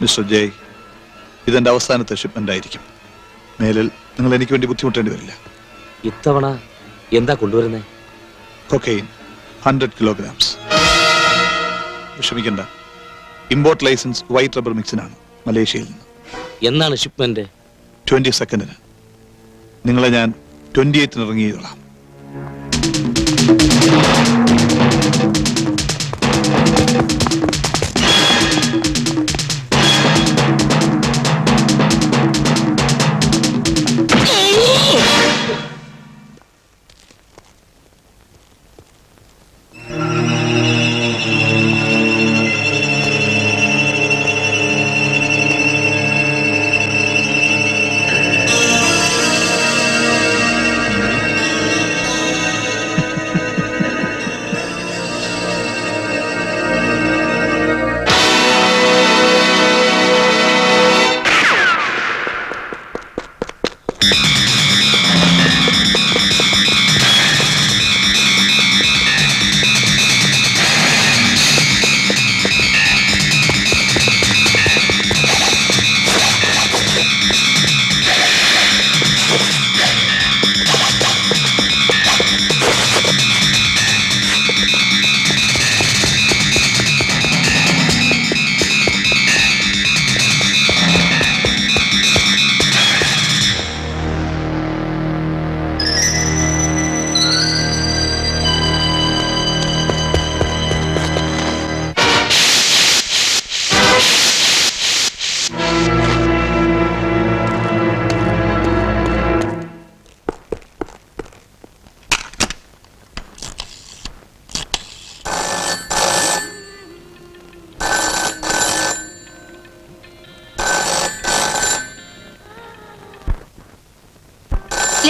മിസ്റ്റർ ജയ്, ഇതെന്റെ അവസാനത്തെ ഷിപ്മെന്റ് ആയിരിക്കും. മേലിൽ നിങ്ങൾ എനിക്ക് വേണ്ടി ബുദ്ധിമുട്ടേണ്ടി വരില്ല. ഇത്തവണ എന്താ കൊണ്ടുവരുന്നേ? Cocaine 100 kilograms. വിഷമിക്കണ്ട, ഇമ്പോർട്ട് ലൈസൻസ് വൈറ്റ് റബ്ബർ മിക്സിനാണ് മലേഷ്യയിൽ നിന്ന്. എന്നാണ് ഷിപ്മെന്റ്? 22 നിങ്ങളെ ഞാൻ 28 ഇറങ്ങി ചെയ്തോളാം.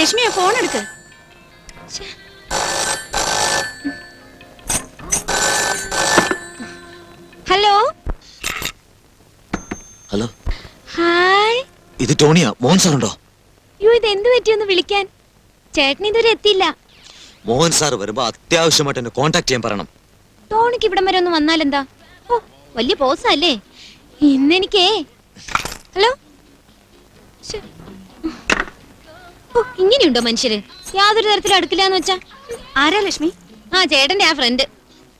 ലക്ഷ്മിയെ ഫോൺ എടുക്ക്. Hello hello, hi. ഇത് ടോണിയാ. മോഹൻ സാർ ഉണ്ടോ? യോ, ഇത് എന്ത് പറ്റിയൊന്ന് വിളിക്കാൻ? ചേട്ടൻ ഇതുവരെ എത്തിയില്ല. മോഹൻ സാർ വരുമ്പോ അത്യാവശ്യമായിട്ട് എന്നെ കോൺടാക്ട് ചെയ്യാൻ പറയണം. ടോണിക്ക് ഇവിടം വരെ ഒന്ന് വന്നാലെന്താ? ഓ, വലിയ പോസല്ലേ ഇന്നെനിക്കേ. ഹലോ, ഓ, ഇങ്ങനെയുണ്ടോ മനുഷ്യര്? യാതൊരു തരത്തിലും അടുക്കില്ലാന്ന് വെച്ചാ. ആരാ ലക്ഷ്മി? ആ, ചേട്ടന്റെ ആ ഫ്രണ്ട്.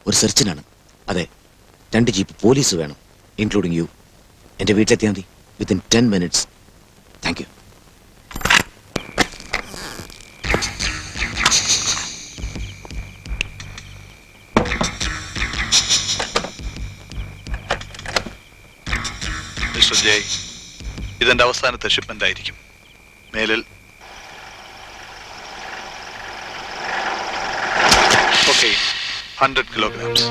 ഒരു സെർച്ചിനാണ്. അതെ, 2 ജീപ്പ് പോലീസ് വേണം, ഇൻക്ലൂഡിങ് യു. എന്റെ വീട്ടിലെത്തിയാൽ മതി, within 10 minutes. Thank you. Mister Jay, ഇതെന്റെ അവസാനത്തെ ഷിപ്മെന്റ് ആയിരിക്കും. മേലിൽ കൊക്കൈൻ 100 kilograms.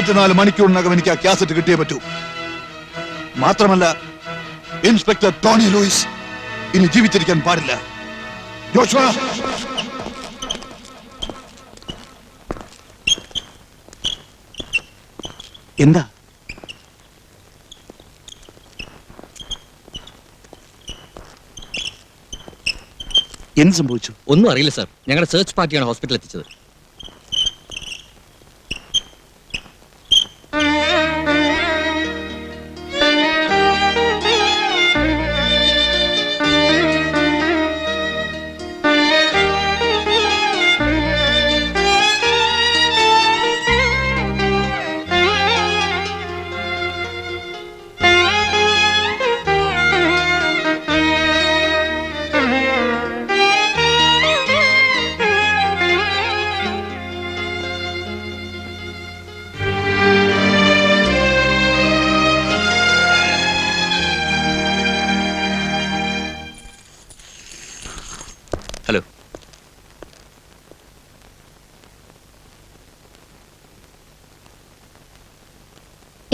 24 മണിക്കൂറിനകം എനിക്ക് ആ കാസറ്റ് കിട്ടിയേ പറ്റൂ. മാത്രമല്ല ഇൻസ്പെക്ടർ ടോണി ലൂയിസ് ഇനി ജീവിച്ചിരിക്കാൻ പാടില്ല. ജോഷുവ, എന്താ? എന്ത് സംഭവിച്ചു? ഒന്നും അറിയില്ല സാർ. ഞങ്ങളുടെ സെർച്ച് പാർട്ടിയാണ് ഹോസ്പിറ്റലിൽ എത്തിച്ചത്. ഹലോ.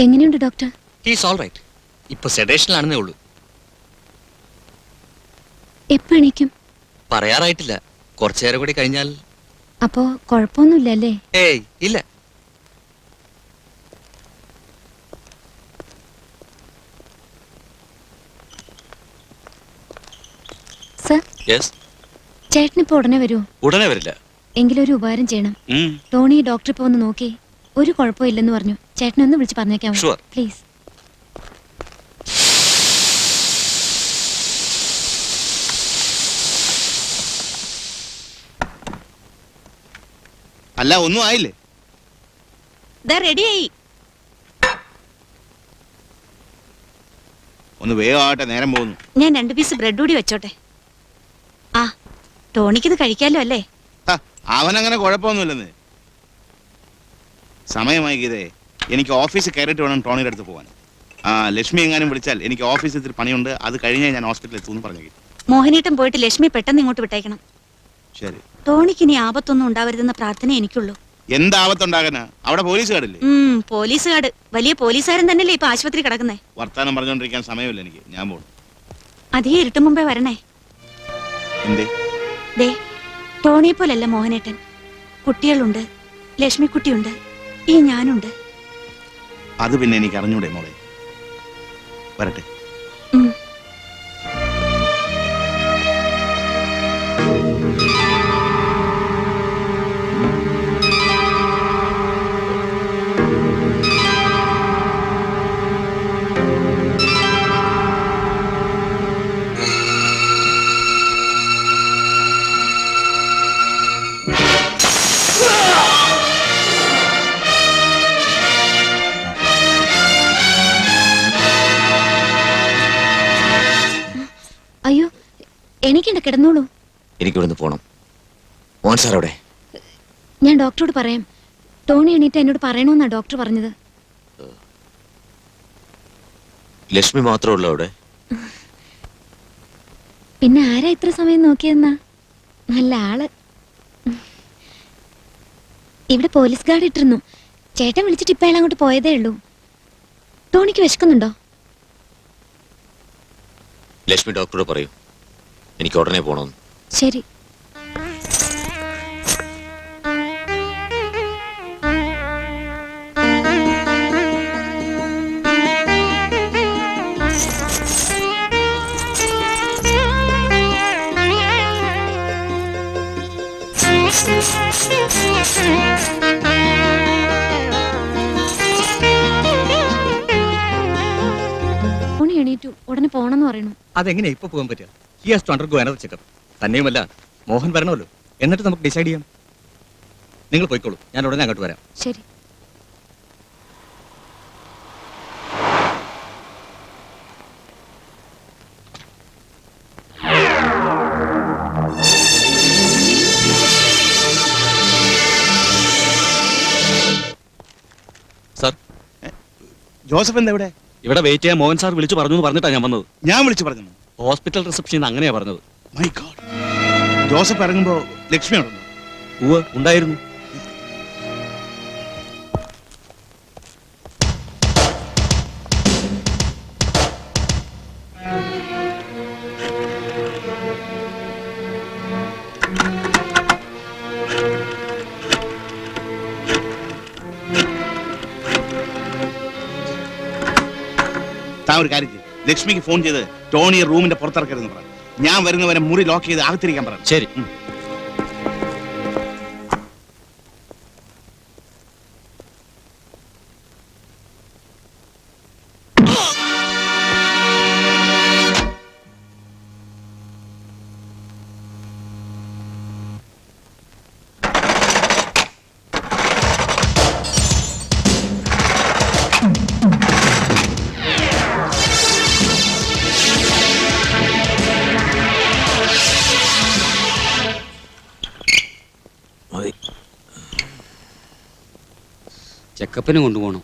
എങ്ങനെയുണ്ട് ഡോക്ടർ? He's all right. ഇപ്പൊ സെഡേഷനിലാണെന്നേ ഉള്ളൂ. എപ്പോ എണീക്കും? പറയാറായിട്ടില്ല. കുറച്ചേരം കൂടി കഴിഞ്ഞാൽ. അപ്പോ കുഴപ്പമൊന്നുമില്ല അല്ലേ? ഏയ് ഇല്ല. Sir, yes. ചേട്ടനിപ്പോ ഉടനെ വരുമോ? ഉടനെ വരില്ല. എങ്കിലും ഒരു ഉപകാരം ചെയ്യണം. ടോണി ഡോക്ടർ ഇപ്പൊ ഒന്ന് നോക്കി. ഒരു കുഴപ്പമില്ലെന്ന് പറഞ്ഞു. ചേട്ടനൊന്ന് വിളിച്ച് പറഞ്ഞേക്കാമോ? Sure. പ്ലീസ്. അല്ല, ഒന്നും ആയില്ലേ? റെഡിയായി. ഒന്ന് വേഗം ആവട്ടെ, നേരം പോകുന്നു. ഞാൻ 2 പീസ് ബ്രെഡ് കൂടി വെച്ചോട്ടെ. ആ, ടോണിക്കിത് കഴിക്കാലോ അല്ലേ? അവനങ്ങനെ കുഴപ്പമൊന്നുമില്ലെന്ന്. സമയമായി ഗീതേ, എനിക്ക് ഓഫീസിൽ കയറിയിട്ട് വേണം ടോണിയുടെ അടുത്ത് പോകാൻ. ആ, ലക്ഷ്മി എങ്ങാനും വിളിച്ചാൽ എനിക്ക് ഓഫീസിൽ ഇത്തിരി പണിയുണ്ട്, അത് കഴിഞ്ഞേ ഞാൻ ഹോസ്പിറ്റലിൽ എത്തുമെന്ന് പറഞ്ഞു. മോഹനേട്ടൻ പോയിട്ട് ലക്ഷ്മി പെട്ടെന്ന് ഇങ്ങോട്ട് വിട്ടേക്കണം. ശരി. ടോണിക്ക് ഇനി ആപത്തൊന്നും ഉണ്ടാവരുതെന്ന പ്രാർത്ഥന എനിക്കുള്ളൂ. എന്താപത്തുണ്ടാകാനാ? അവിടെ പോലീസുകാരില്ലേ? പോലീസുകാട് വലിയ പോലീസുകാരൻ തന്നെയല്ലേ ഇപ്പൊ ആശുപത്രി കിടക്കുന്നേ. വർത്താനം പറഞ്ഞുകൊണ്ടിരിക്കാൻ സമയമില്ല എനിക്ക്, ഞാൻ പോണു. അധികം ഇരുട്ടു മുമ്പേ വരണേ. എന്തേ? ദേ, ടോണിയെ പോലല്ല മോഹനേട്ടൻ. കുട്ടികളുണ്ട്, ലക്ഷ്മിക്കുട്ടിയുണ്ട്, ഈ ഞാനുണ്ട്. അത് പിന്നെ എനിക്ക് അറിഞ്ഞൂടെ മോളെ. വരട്ടെ. അയ്യോ, എനിക്കുണ്ട്, കിടന്നോളൂ. എനിക്കിവിടുന്ന് പോണം. മോഹൻ സാർ അവിടെ? ഞാൻ ഡോക്ടറോട് പറയാം. ടോണി എണീറ്റ് എന്നോട് പറയണമെന്നാ ഡോക്ടർ പറഞ്ഞത്. ലക്ഷ്മി മാത്രമേ ഉള്ളൂ അവിടെ? പിന്നെ ആരാ ഇത്ര സമയം നോക്കിയെന്നാ? നല്ല ആള്. ഇവിടെ പോലീസ് ഗാർഡ് ഇട്ടിരുന്നു. ചേട്ടൻ വിളിച്ചിട്ട് ഇപ്പൊ അയാൾ അങ്ങോട്ട് പോയതേ ഉള്ളൂ. ടോണിക്ക് വിശക്കുന്നുണ്ടോ? ലക്ഷ്മി ഡോക്ടറോട് പറയൂ, എനിക്ക് ഉടനെ പോണമെന്ന്. ശരി. ടോണി എണീറ്റു, ഉടനെ പോണെന്ന് പറയുന്നു. അതെങ്ങനെയാ ഇപ്പൊ പോകാൻ പറ്റുക? He has to undergo another checkup. തന്നെയുമല്ല, മോഹൻ വരണമല്ലോ. എന്നിട്ട് നമുക്ക് ഡിസൈഡ് ചെയ്യാം. നിങ്ങൾ പോയിക്കോളൂ, ഞാൻ ഉടനെ അങ്ങോട്ട് വരാം. ശരി. സാർ, ജോസഫ് എന്താ ഇവിടെ? ഇവിടെ വെയിറ്റ് ചെയ്യാൻ മോഹൻ സാർ വിളിച്ചു പറഞ്ഞു എന്ന് പറഞ്ഞിട്ടാണ് ഞാൻ വന്നത്. ഞാൻ വിളിച്ചു പറഞ്ഞു? ഹോസ്പിറ്റൽ റിസപ്ഷനിൽ അങ്ങനെയാ പറഞ്ഞത്. My God. ജോസഫ് ഇറങ്ങുമ്പോ ലക്ഷ്മി ഉണ്ടോ? ഉണ്ടായിരുന്നു. താൻ ഒരു കാര്യം ചെയ്യ്. ലക്ഷ്മിക്ക് ഫോൺ ചെയ്ത് ടോണിയെ റൂമിന്റെ പുറത്തിറക്കരുതെന്ന് പറ. ഞാൻ വരുന്നവരെ മുറി ലോക്ക് ചെയ്ത് അകത്തിരിക്കാൻ പറ. ശരി. ചെക്കപ്പിന് കൊണ്ടുപോകണം.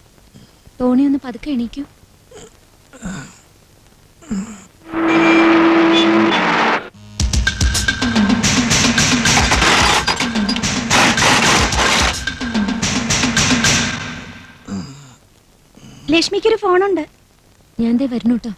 ടോണി ഒന്ന് പതുക്കെ എണീക്കൂ. ലക്ഷ്മിക്കൊരു ഫോണുണ്ട്. ഞാൻ ദേ വരുന്നു കേട്ടോ.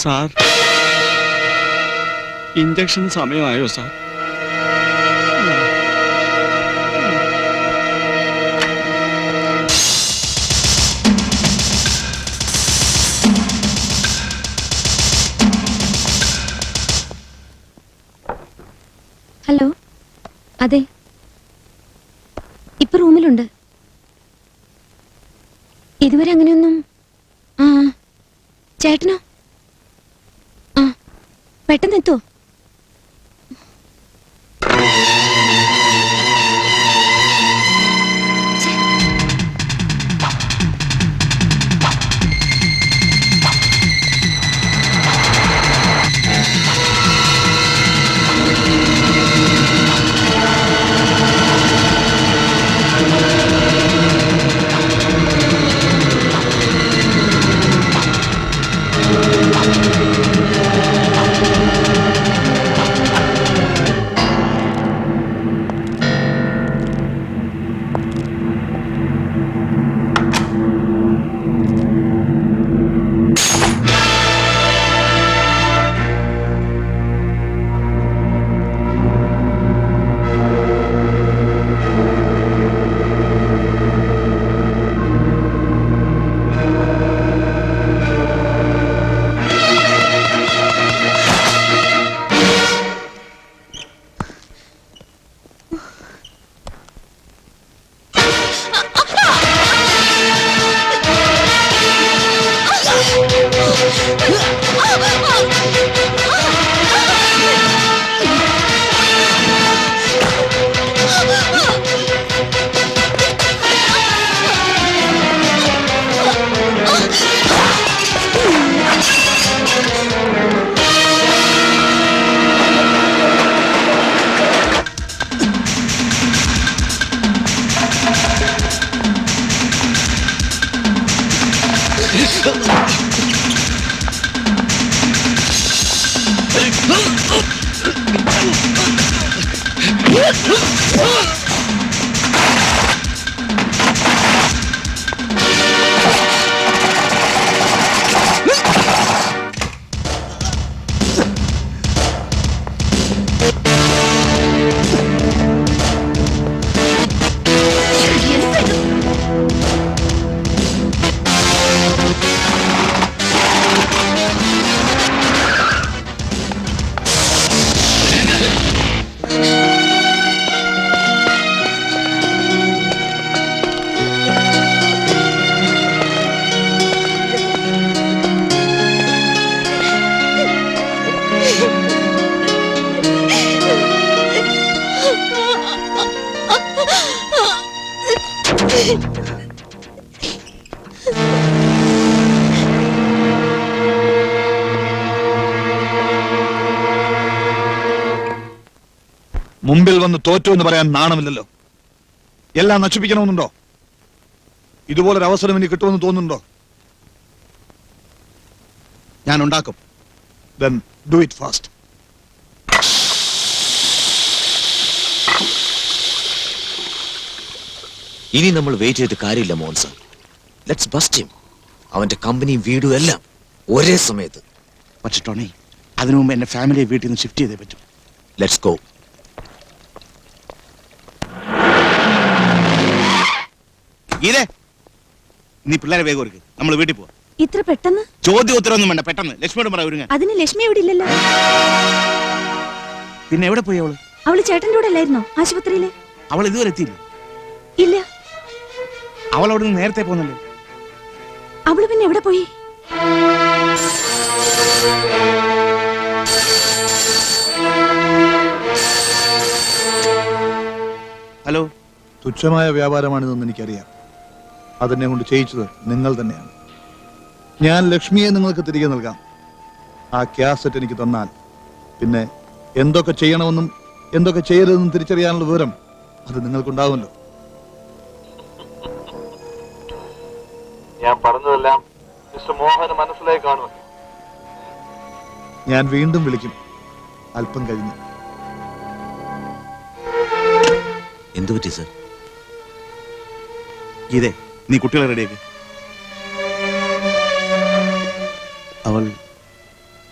സാർ, ഇഞ്ചക്ഷൻ സമയമായോ സാർ? ഹലോ, അതെ, ഇപ്പൊ റൂമിലുണ്ട്. ഇതുവരെ അങ്ങനെയൊന്നും. ആ, ചേട്ടനോ? ആ, പെട്ടെന്ന് എത്തുവോ? മുമ്പിൽ വന്ന് തോറ്റു എന്ന് പറയാൻ നാണമില്ലല്ലോ. എല്ലാം നശിപ്പിക്കണമെന്നുണ്ടോ? ഇതുപോലൊരു അവസരം ഇനി കിട്ടുമെന്ന് തോന്നുന്നുണ്ടോ? ഞാൻ ഉണ്ടാക്കും. Then do it fast. ഇനി നമ്മൾ വെയിറ്റ് ചെയ്ത് കാര്യമില്ല Mohan sir. Let's bust him. അവന്റെ കമ്പനിയും വീടും എല്ലാം ഒരേ സമയത്ത്. പക്ഷെ ടോണി, അതിനു മുമ്പ് എന്റെ ഫാമിലിയെ വീട്ടിൽ നിന്ന് ഷിഫ്റ്റ് ചെയ്തേ പറ്റും. Let's go. ഗീതേ, നീ പിള്ളേരെ വേഗം ഒരുക്ക്, നമ്മൾ വീട്ടിൽ പോവാം. ഇത്ര പെട്ടെന്ന്? ചോദ്യം ഉത്തരവൊന്നും വേണ്ട, പെട്ടെന്ന് ലക്ഷ്മിയോട് പറ ഒരുങ്ങ. അതിന് ലക്ഷ്മി ഇവിടെ ഇല്ലല്ലോ. പിന്നെ എവിടെ പോയി അവള്? അവള് ചേട്ടന്റെ കൂടെ അല്ലായിരുന്നോ ആശുപത്രിയില്? അവൾ ഇതുവരെ എത്തിയില്ല. ഇല്ല. അവൾ അവിടെ നിന്ന് നേരത്തെ പോന്നല്ലേ. അവള് പിന്നെ എവിടെ പോയി? ഹലോ. തുച്ഛമായ വ്യാപാരമാണിതെന്ന് എനിക്കറിയാം. അതെന്നെ കൊണ്ട് ചെയ്യിച്ചത് നിങ്ങൾ തന്നെയാണ്. ഞാൻ ലക്ഷ്മിയെ നിങ്ങൾക്ക് തിരികെ നൽകാം. ആ ക്യാസറ്റ് എനിക്ക് തന്നാൽ പിന്നെ എന്തൊക്കെ ചെയ്യണമെന്നും എന്തൊക്കെ ചെയ്യരുതെന്നും തിരിച്ചറിയാനുള്ള വിവരം അത് നിങ്ങൾക്കുണ്ടാവുമല്ലോ. ഞാൻ പറഞ്ഞതെല്ലാം മിസ്റ്റർ മോഹന് മനസ്സിലായി കാണുമല്ലോ. ഞാൻ വീണ്ടും വിളിക്കും അല്പം കഴിഞ്ഞ്. എന്തു പറ്റി സർ? ഗീതേ, നീ കുട്ടികളെ റെഡിയാക്ക്. അവൾ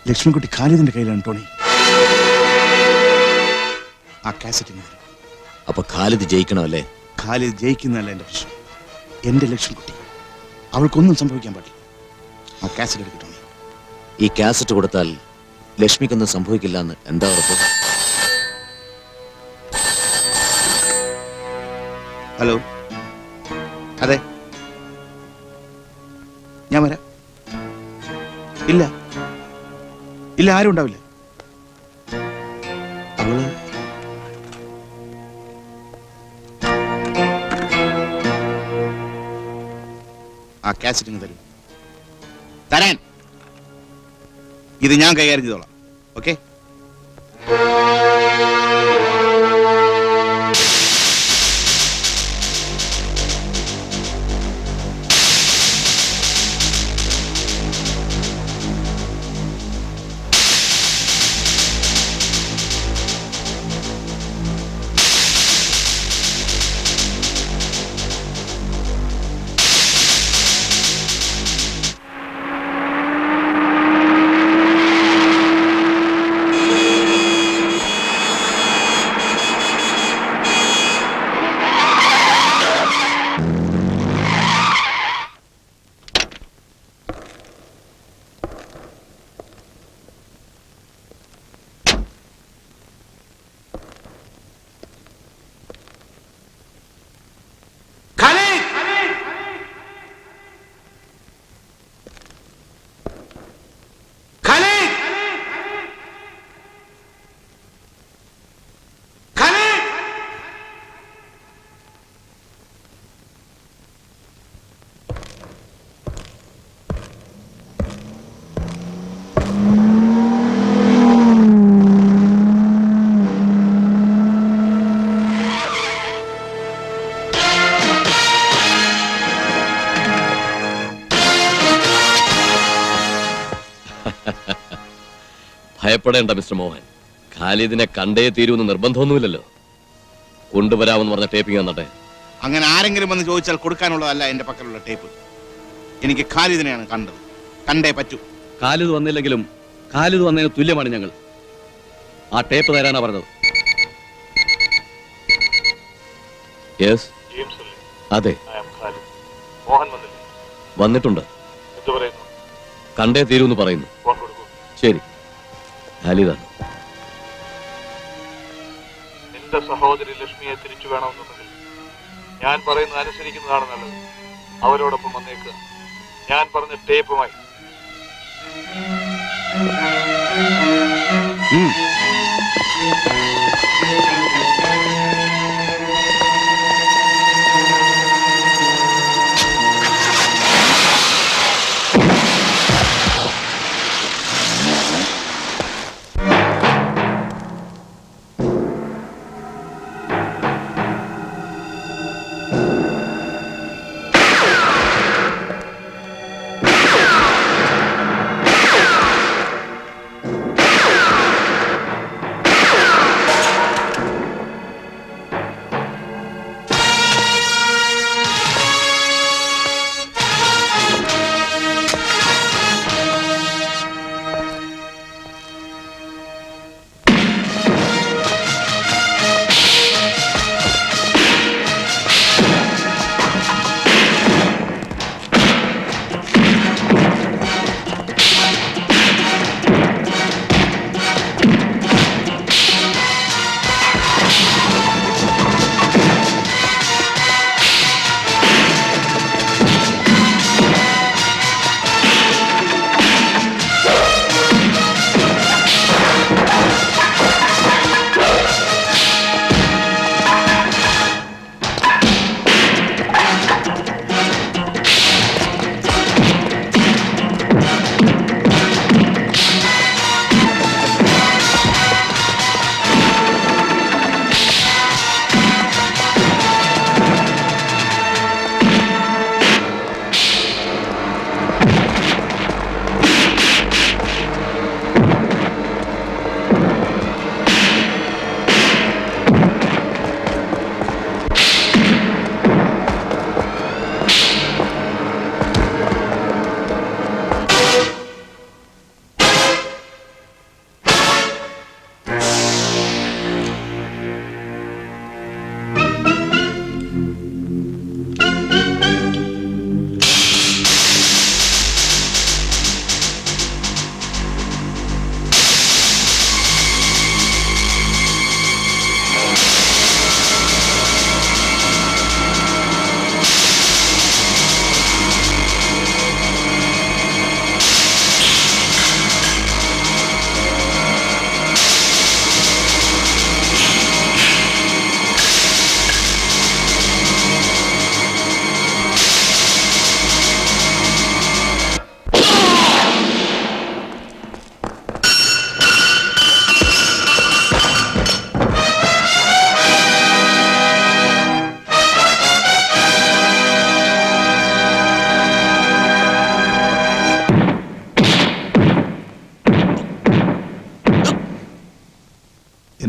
ലക്ഷ്മിക്കുട്ടി ഖാലിദിന്റെ കയ്യിലാണ് ടോണി. ആ കാസറ്റ്. അപ്പൊ ഖാലിദ് ജയിക്കണമല്ലേ? ഖാലിദ് ജയിക്കുന്നതല്ല എന്റെ പ്രശ്നം. എന്റെ ലക്ഷ്മിക്കുട്ടി, അവൾക്കൊന്നും സംഭവിക്കാൻ പാടില്ല. ആ കാസറ്റ് എടുക്ക് ടോണി. ഈ കാസറ്റ് കൊടുത്താൽ ലക്ഷ്മിക്കൊന്നും സംഭവിക്കില്ല എന്ന് എന്താ ഉറപ്പ്? ഹലോ. അതെ, ഞാൻ വരാം. ഇല്ല ഇല്ല, ആരും ഉണ്ടാവില്ല. അവള് ആ കാസറ്റിങ് തരും. തരാൻ ഇത് ഞാൻ കൈകാര്യം ചെയ്തോളാം. ഓക്കെ? ഭയപ്പെടേണ്ട മിസ്റ്റർ മോഹൻ. ഖാലിദിനെ കണ്ടേ തീരുമെന്ന് നിർബന്ധമൊന്നുമില്ലല്ലോ. കൊണ്ടുവരാമെന്ന് പറഞ്ഞ ടേപ്പിംഗ് തന്നട്ടെ. അങ്ങനെ ആരെങ്കിലും വന്ന് ചോദിച്ചാൽ കൊടുക്കാനുള്ളതല്ല എന്റെ പക്കലുള്ള ടേപ്പ്. എനിക്ക് ഖാലിദിനെയാണ് കണ്ടത്, കണ്ടേ പറ്റൂ. ഖാലിദ് വന്നില്ലെങ്കിലും ഖാലിദ് വന്നതിന് തുല്യമാണ് ഞങ്ങൾ. ആ ടേപ്പ് തരാനാ പറഞ്ഞത്. യെസ്, ജെയിംസ് അല്ലേ? അതെ, I am ഖാലിദ്. മോഹൻ വന്നില്ലേ? വന്നിട്ടുണ്ട്. എന്ത് പറയുന്നു? കണ്ടേ തീരുമെന്ന് പറയുന്നു. ഫോൺ കൊടുക്കൂ. ശരി, ഖാലിദാണ്. നിന്റെ സഹോദരി ലക്ഷ്മിയെ തിരിച്ചു വേണമെന്നുണ്ടെങ്കിൽ ഞാൻ പറയുന്നത് അനുസരിക്കുന്നതാണ് നല്ലത്. അവരോടൊപ്പം വന്നേക്കുക. ഞാൻ പറഞ്ഞ ടേപ്പുമായി.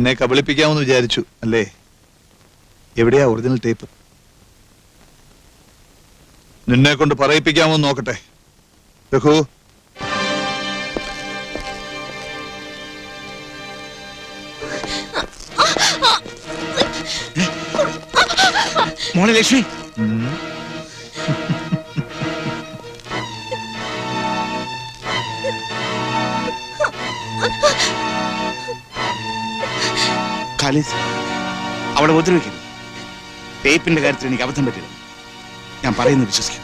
എന്നെ കബളിപ്പിക്കാമെന്ന് വിചാരിച്ചു അല്ലേ? എവിടെയാ ഒറിജിനൽ ടേപ്പ്? നിന്നെ കൊണ്ട് പറയിപ്പിക്കാമോ നോക്കട്ടെ. രഘു, മോളെ ലക്ഷ്മി, ഖാലിദ്, അവളെ ഉപദ്രവിക്കരുത്. ടേപ്പിന്റെ കാര്യത്തിൽ എനിക്ക് അബദ്ധം പറ്റില്ല. ഞാൻ പറയുന്നത് വിശ്വസിക്കും.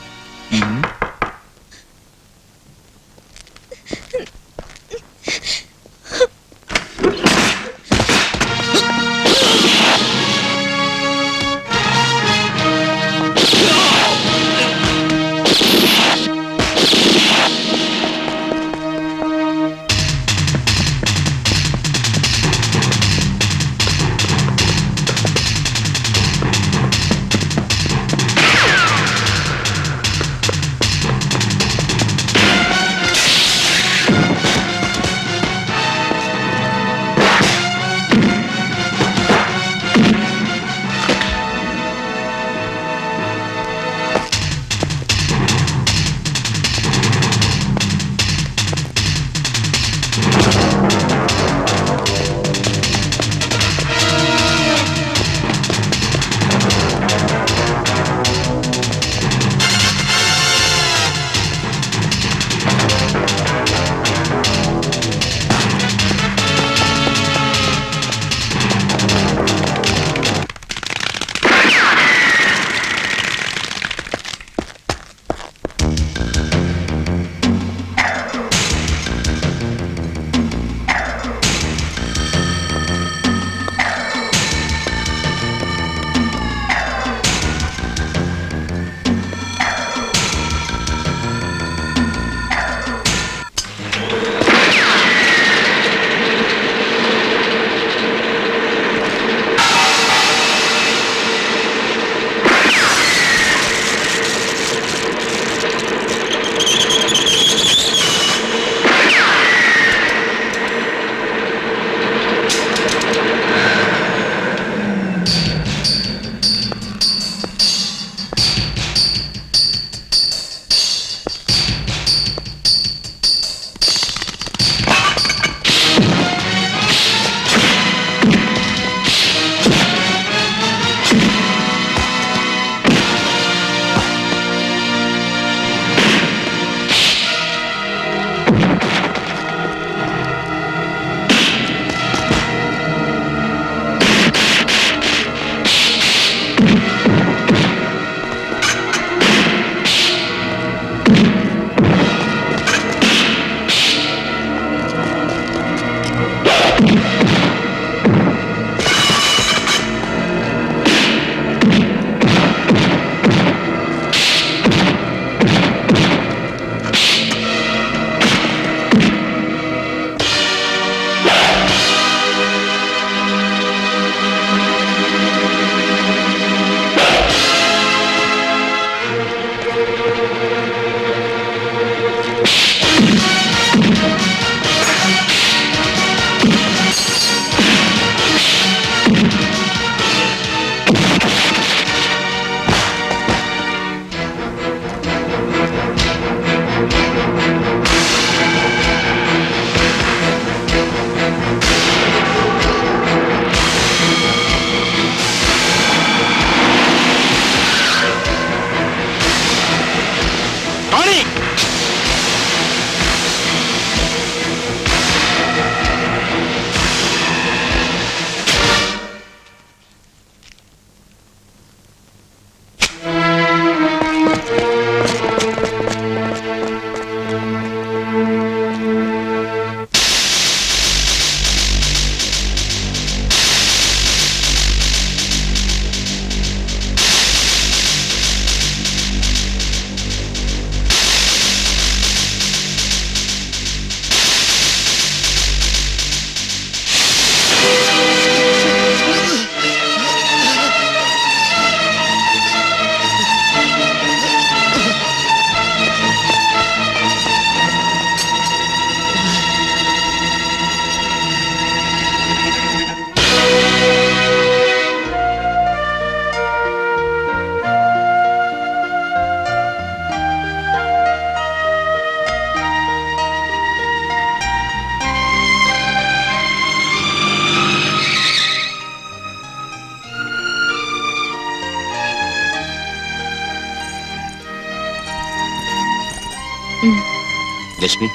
ലക്ഷ്മി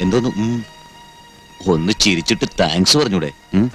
എന്തോന്നു ഒന്ന് ചിരിച്ചിട്ട് താങ്ക്സ് പറഞ്ഞൂടെ ഉം?